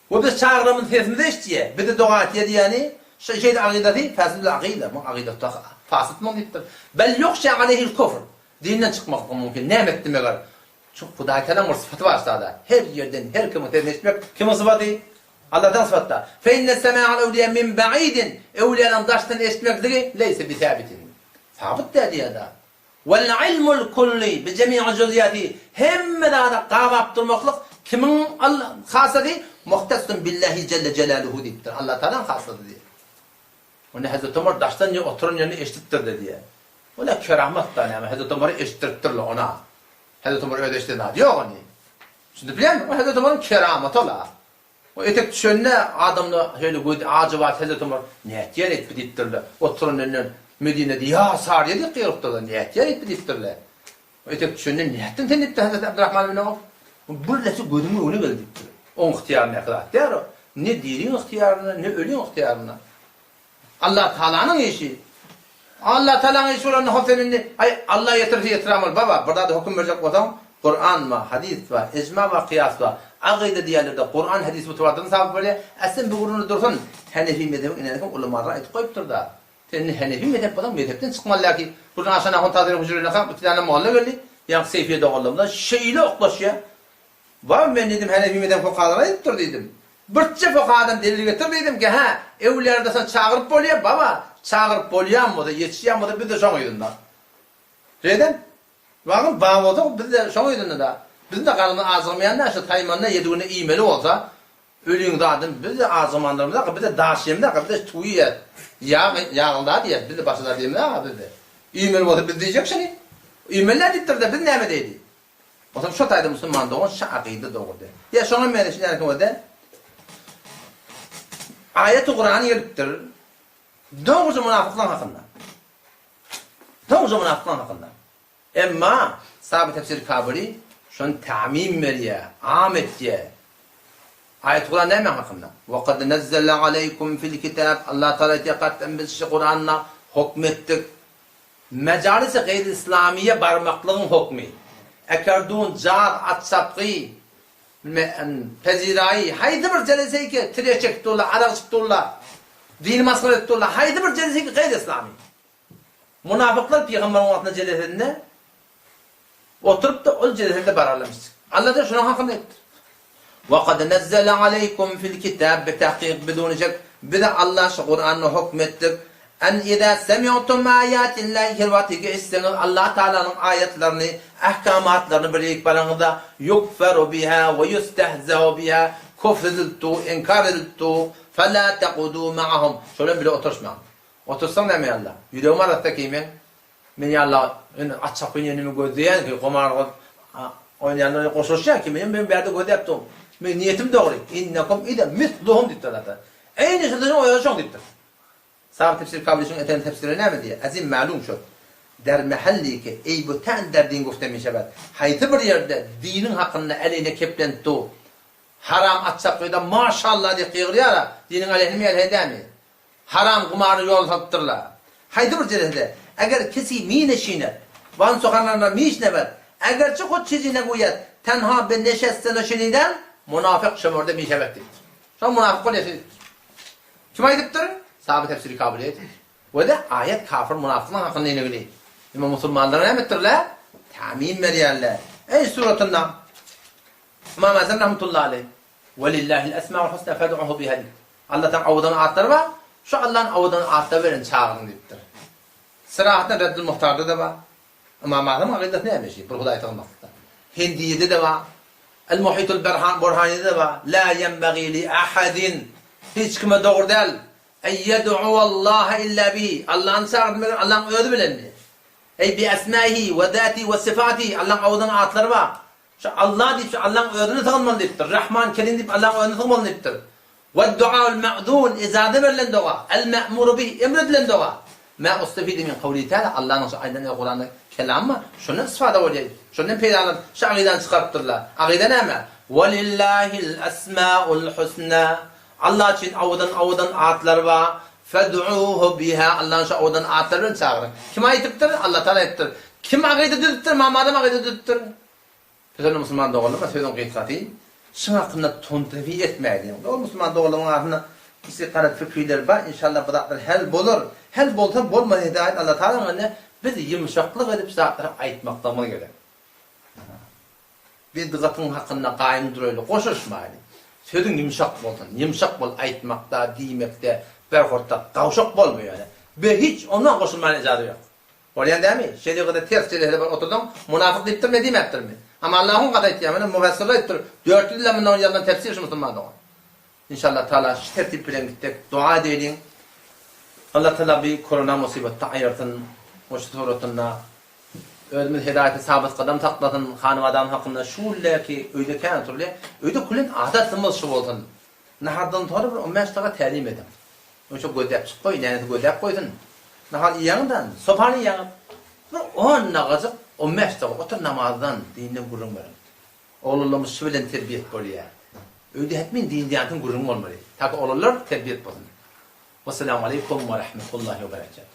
O biz çağırımın sesinde işçiye. Bir de dua et yani. Şeyde akideti fasidul akide. Bu akideti fasit mı deyiptir. Bel yokşa aleyhil kufr. Dininden çıkmak mümkün. Ne emetti meğer? Çok Hudayi Teala sıfatı var sada. Her yerden her kimin tesneşmek kimin sıfatı? Allah'tan sıfatta. Fe inne semâ'al evliya min ba'idin. Evliyaların daştan eşitmekleri leyse bi sabitin. Sabit dedi ya da. Vel ilmul kulli bi cemii cüziyati. Hem da qavab durmaklık kimin hasadi? Muhtasın billahi celle celaluhu deyiptir. Allah Teala'nın hasadı diye. Onu Hazreti Ömer daştan oturun yanı eşittir dedi ya. Ola keramettan yani Hazreti Ömer'i eşittirtirler ona. Hazreti Ömer öyle eşittirdi. Yok onu. Şimdi biliyor musun? Hazreti Ömer'in keramet ola. O etek düşönüne adamla şöyle koydu. Ağacı var Hazreti Ömer. Niyet yer etpi deyiptirler. Oturun yanı Medine'de ya Sariye'de kıyırıptırlar. Niyet yer etpi deyiptirler. Ötek düşünden ne ettin tenip de Hazreti Abdurrahman bin Avf? Burlası gözümün önüne geldi. On ihtiyarına kadar der o. Ne dinin ihtiyarına, ne ölün ihtiyarına. Allah Teala'nın işi. Allah Teala'nın işi olan hafifenini, Allah yetiramır baba. Burada da hüküm verecek adam, Kur'an var, hadis var, icma var, kıyas var. Aqide diğerlerde Kur'an, hadis mutevatırını sabit böyle. Esin bir gurunu dursun. Hanefi mezhebi inanırken ulamalar ayet koyup da. Senin Hanefi mezhep adam mezhepten çıkmalı ki. Buradan aşağıya hon tadiri huzuruna kalk, bir tane muhalle geldi. Yani Seyfiye doğallığımda şeyle oklaşıyor. Var ben dedim Hanefi mezhep fokadına ediptir dedim. Birçe fokadan delil getir dedim ki ha evlerde sen çağırıp bolya baba. Çağırıp bolyan mı da yetişen mi da bir de şoň ýydyndar. Neden? Bakın bağ olsa biz de şoň ýydyndar. Bizim de karnını azgımayanlar şu taymanına yediğine iğmeli olsa ölüyün zaten biz de azgımanlarımızda biz de daşyemde biz de tuýy yağılda diye biz de başlar diýmez ha biz de. İğmeli olsa biz diyecek şeni. İğmeller dittirdi biz näme deydi. O zaman şu tayda Müslüman doğun şu akide doğurdu. Ya şoňa men düşünýärken wede ayet-i Kur'an gelipdir. Doğrusu münafıklar hakkında. Doğrusu münafıklar hakkında. Emma sabit tefsir kabuli şun ta'mim veriye, amet diye. Ayet-i Kur'an ne hakkında? وَقَدْ نَزَّلَ عَلَيْكُمْ فِي الْكِتَابِ Allah Teala etikatten biz şu Kur'an'la hükmettik. Mecalis-i gayr-İslamiye barmaklığın hükmü. Ekerdun car atsapqı pezirayı haydi bir celese ki tireçek dolla, araq dolla, din masgaret dolla, haydi bir celese ki gayr-İslami. Münafıklar Peygamber'in altında celesinde oturup da o celesinde bararlamış. Allah da şuna hakkında ettir. وَقَدْ نَزَّلَ عَلَيْكُمْ فِي الْكِتَابِ بِتَحْقِيقِ بدونجك بِدَ Allah şu Kur'an'ı hükmettik. En idâ semiyutum âyâtillâhi hirvatike isteniz Allah Teala'nın ayetlerini, ahkamatlarını bileyik baranıda yukferu biha ve yustehzehu biha kufrediltu, inkar ediltu felâ tequdû ma'ahum. Şöyle bile oturuşmayalım. Otursan deme Allah. Yüreğim aratta kiymen. Men ya Allah, açak oynayınımı gözleyen ki kumar oynayanları koşuşan ki ben bir yerde göz yaptım. Men niyetim doğru. İnnekum ide misluhum dittir zaten. Aynı şeyden oynaşan dittir. Sabit tefsir kabilesinin eten tefsiri ne mi diye? Azim malum şu. Der mahalli ki ey bu tan derdin gufte şebat. Hayti bir yerde dinin hakkında eline keplen tu. Haram atsak da maşallah diye qiyğriyara dinin aleyhine mi elhedami. Haram kumarı yol sattırla. Hayti bir yerde eğer kesi mineşine van sokanlarına mişneber. Eğer çok çizine koyat tenha ben neşestene şiniden münafık şemurda mişebettir. Şu münafık ol yesin. Kim aydıptır? Sabit tefsiri kabul et. Ve de ayet kafir münafıklar hakkında ilgili. Ama Müslümanlara ne ettirler? Tamim veriyerler. Ey suratında İmam Azam rahmetullahi aleyh. Velillahil esma'ul husna fed'uhu biha. Allah'tan avudan atlar var. Şu Allah'ın avudan atlar verin çağırın deyiptir. Sırahatın Reddül Muhtar'da da var. İmam Azam akidet neymiş? Bir Huday tanımakta. Hindiye'de de var. El-Muhitul Burhani'de de var. La yenbaghi li ahadin. Hiç kime doğru değil. اَيَّدْعُوَ اللّٰهَ اِلَّا بِهِ Allah'ın çağırdı, Allah'ın ödü bilenli. Ey bi esmâhi ve zâti ve sıfâti Allah'ın avudan atları var. Şu Allah deyip Allah'ın ödünü tanımalı deyiptir. Rahman Kerim deyip Allah'ın ödünü tanımalı deyiptir. Ve dua'ul ma'dûn izâde verilen dua. El-me'muru bih emredilen dua. Ma ustafidi min kavli ta'ala Allah'ın şu aydan Kur'an'da kelam mı? Şunun istifade oluyor. Şunun peydalan şu akiden çıkarttırlar. Akide ne mi? وَلِلَّهِ الْأَسْمَاءُ الْحُسْنَى Allah için avudan atlar var. Fed'uhu biha Allah'ın şu avudan atlarını çağırın. Kim ayetiptir? Allah Teala ettir. Kim akide düdüttür? Muhammed'e akide düdüttür. Mesela Müslüman doğrulama sözün kıyıkati. Şun hakkında tontevi etmeydi. O Müslüman doğrulama hakkında istikaret fikirler var. İnşallah bu da hel bulur. Hel bolsa bolma hidayet Allah Teala'nın bizi yumuşaklık edip saatleri ayetmaktamız gerek. Bir dıgatın hakkında kaim duruyor. Koşuşmayın. Sözün yumuşak bolsun. Yumuşak bol aytmakta, diymekte, berhortta kavşak bolmuyor yani. Ve hiç ondan koşulmanın icazı yok. Oraya değil mi? Şeyde kadar ters şeylerle oturdum. Münafık deyiptir mi demektir mi? Ama Allah'ın kadar ihtiyamını müfessirler ettir. 400 yıldan bundan yandan tefsir Müslüman doğan. İnşallah Teala şu tertip bilen gittik. Dua edelim. Allah Teala bir korona musibette ayırtın. O şu suratında. Özümüz hidayeti sabit kadam takladın hanım adam hakkında şulle ki öyle kan türlü öyle kulun adatımız şu olsun. Nahardan sonra bir 15 dakika talim edin. O çok gödep koy, yani gödep koydun. Nahal yanından, sopanı yanıp 10 nagazık O meşte otur namazdan dininden gurrun var. Oğullarımız şu bilen terbiyet boluyor. Öyle hetmin din diyantin gurrun olmalı. Taki oğullar terbiyet bolun. Vesselamu aleykum ve rahmetullahi ve berekatuhu.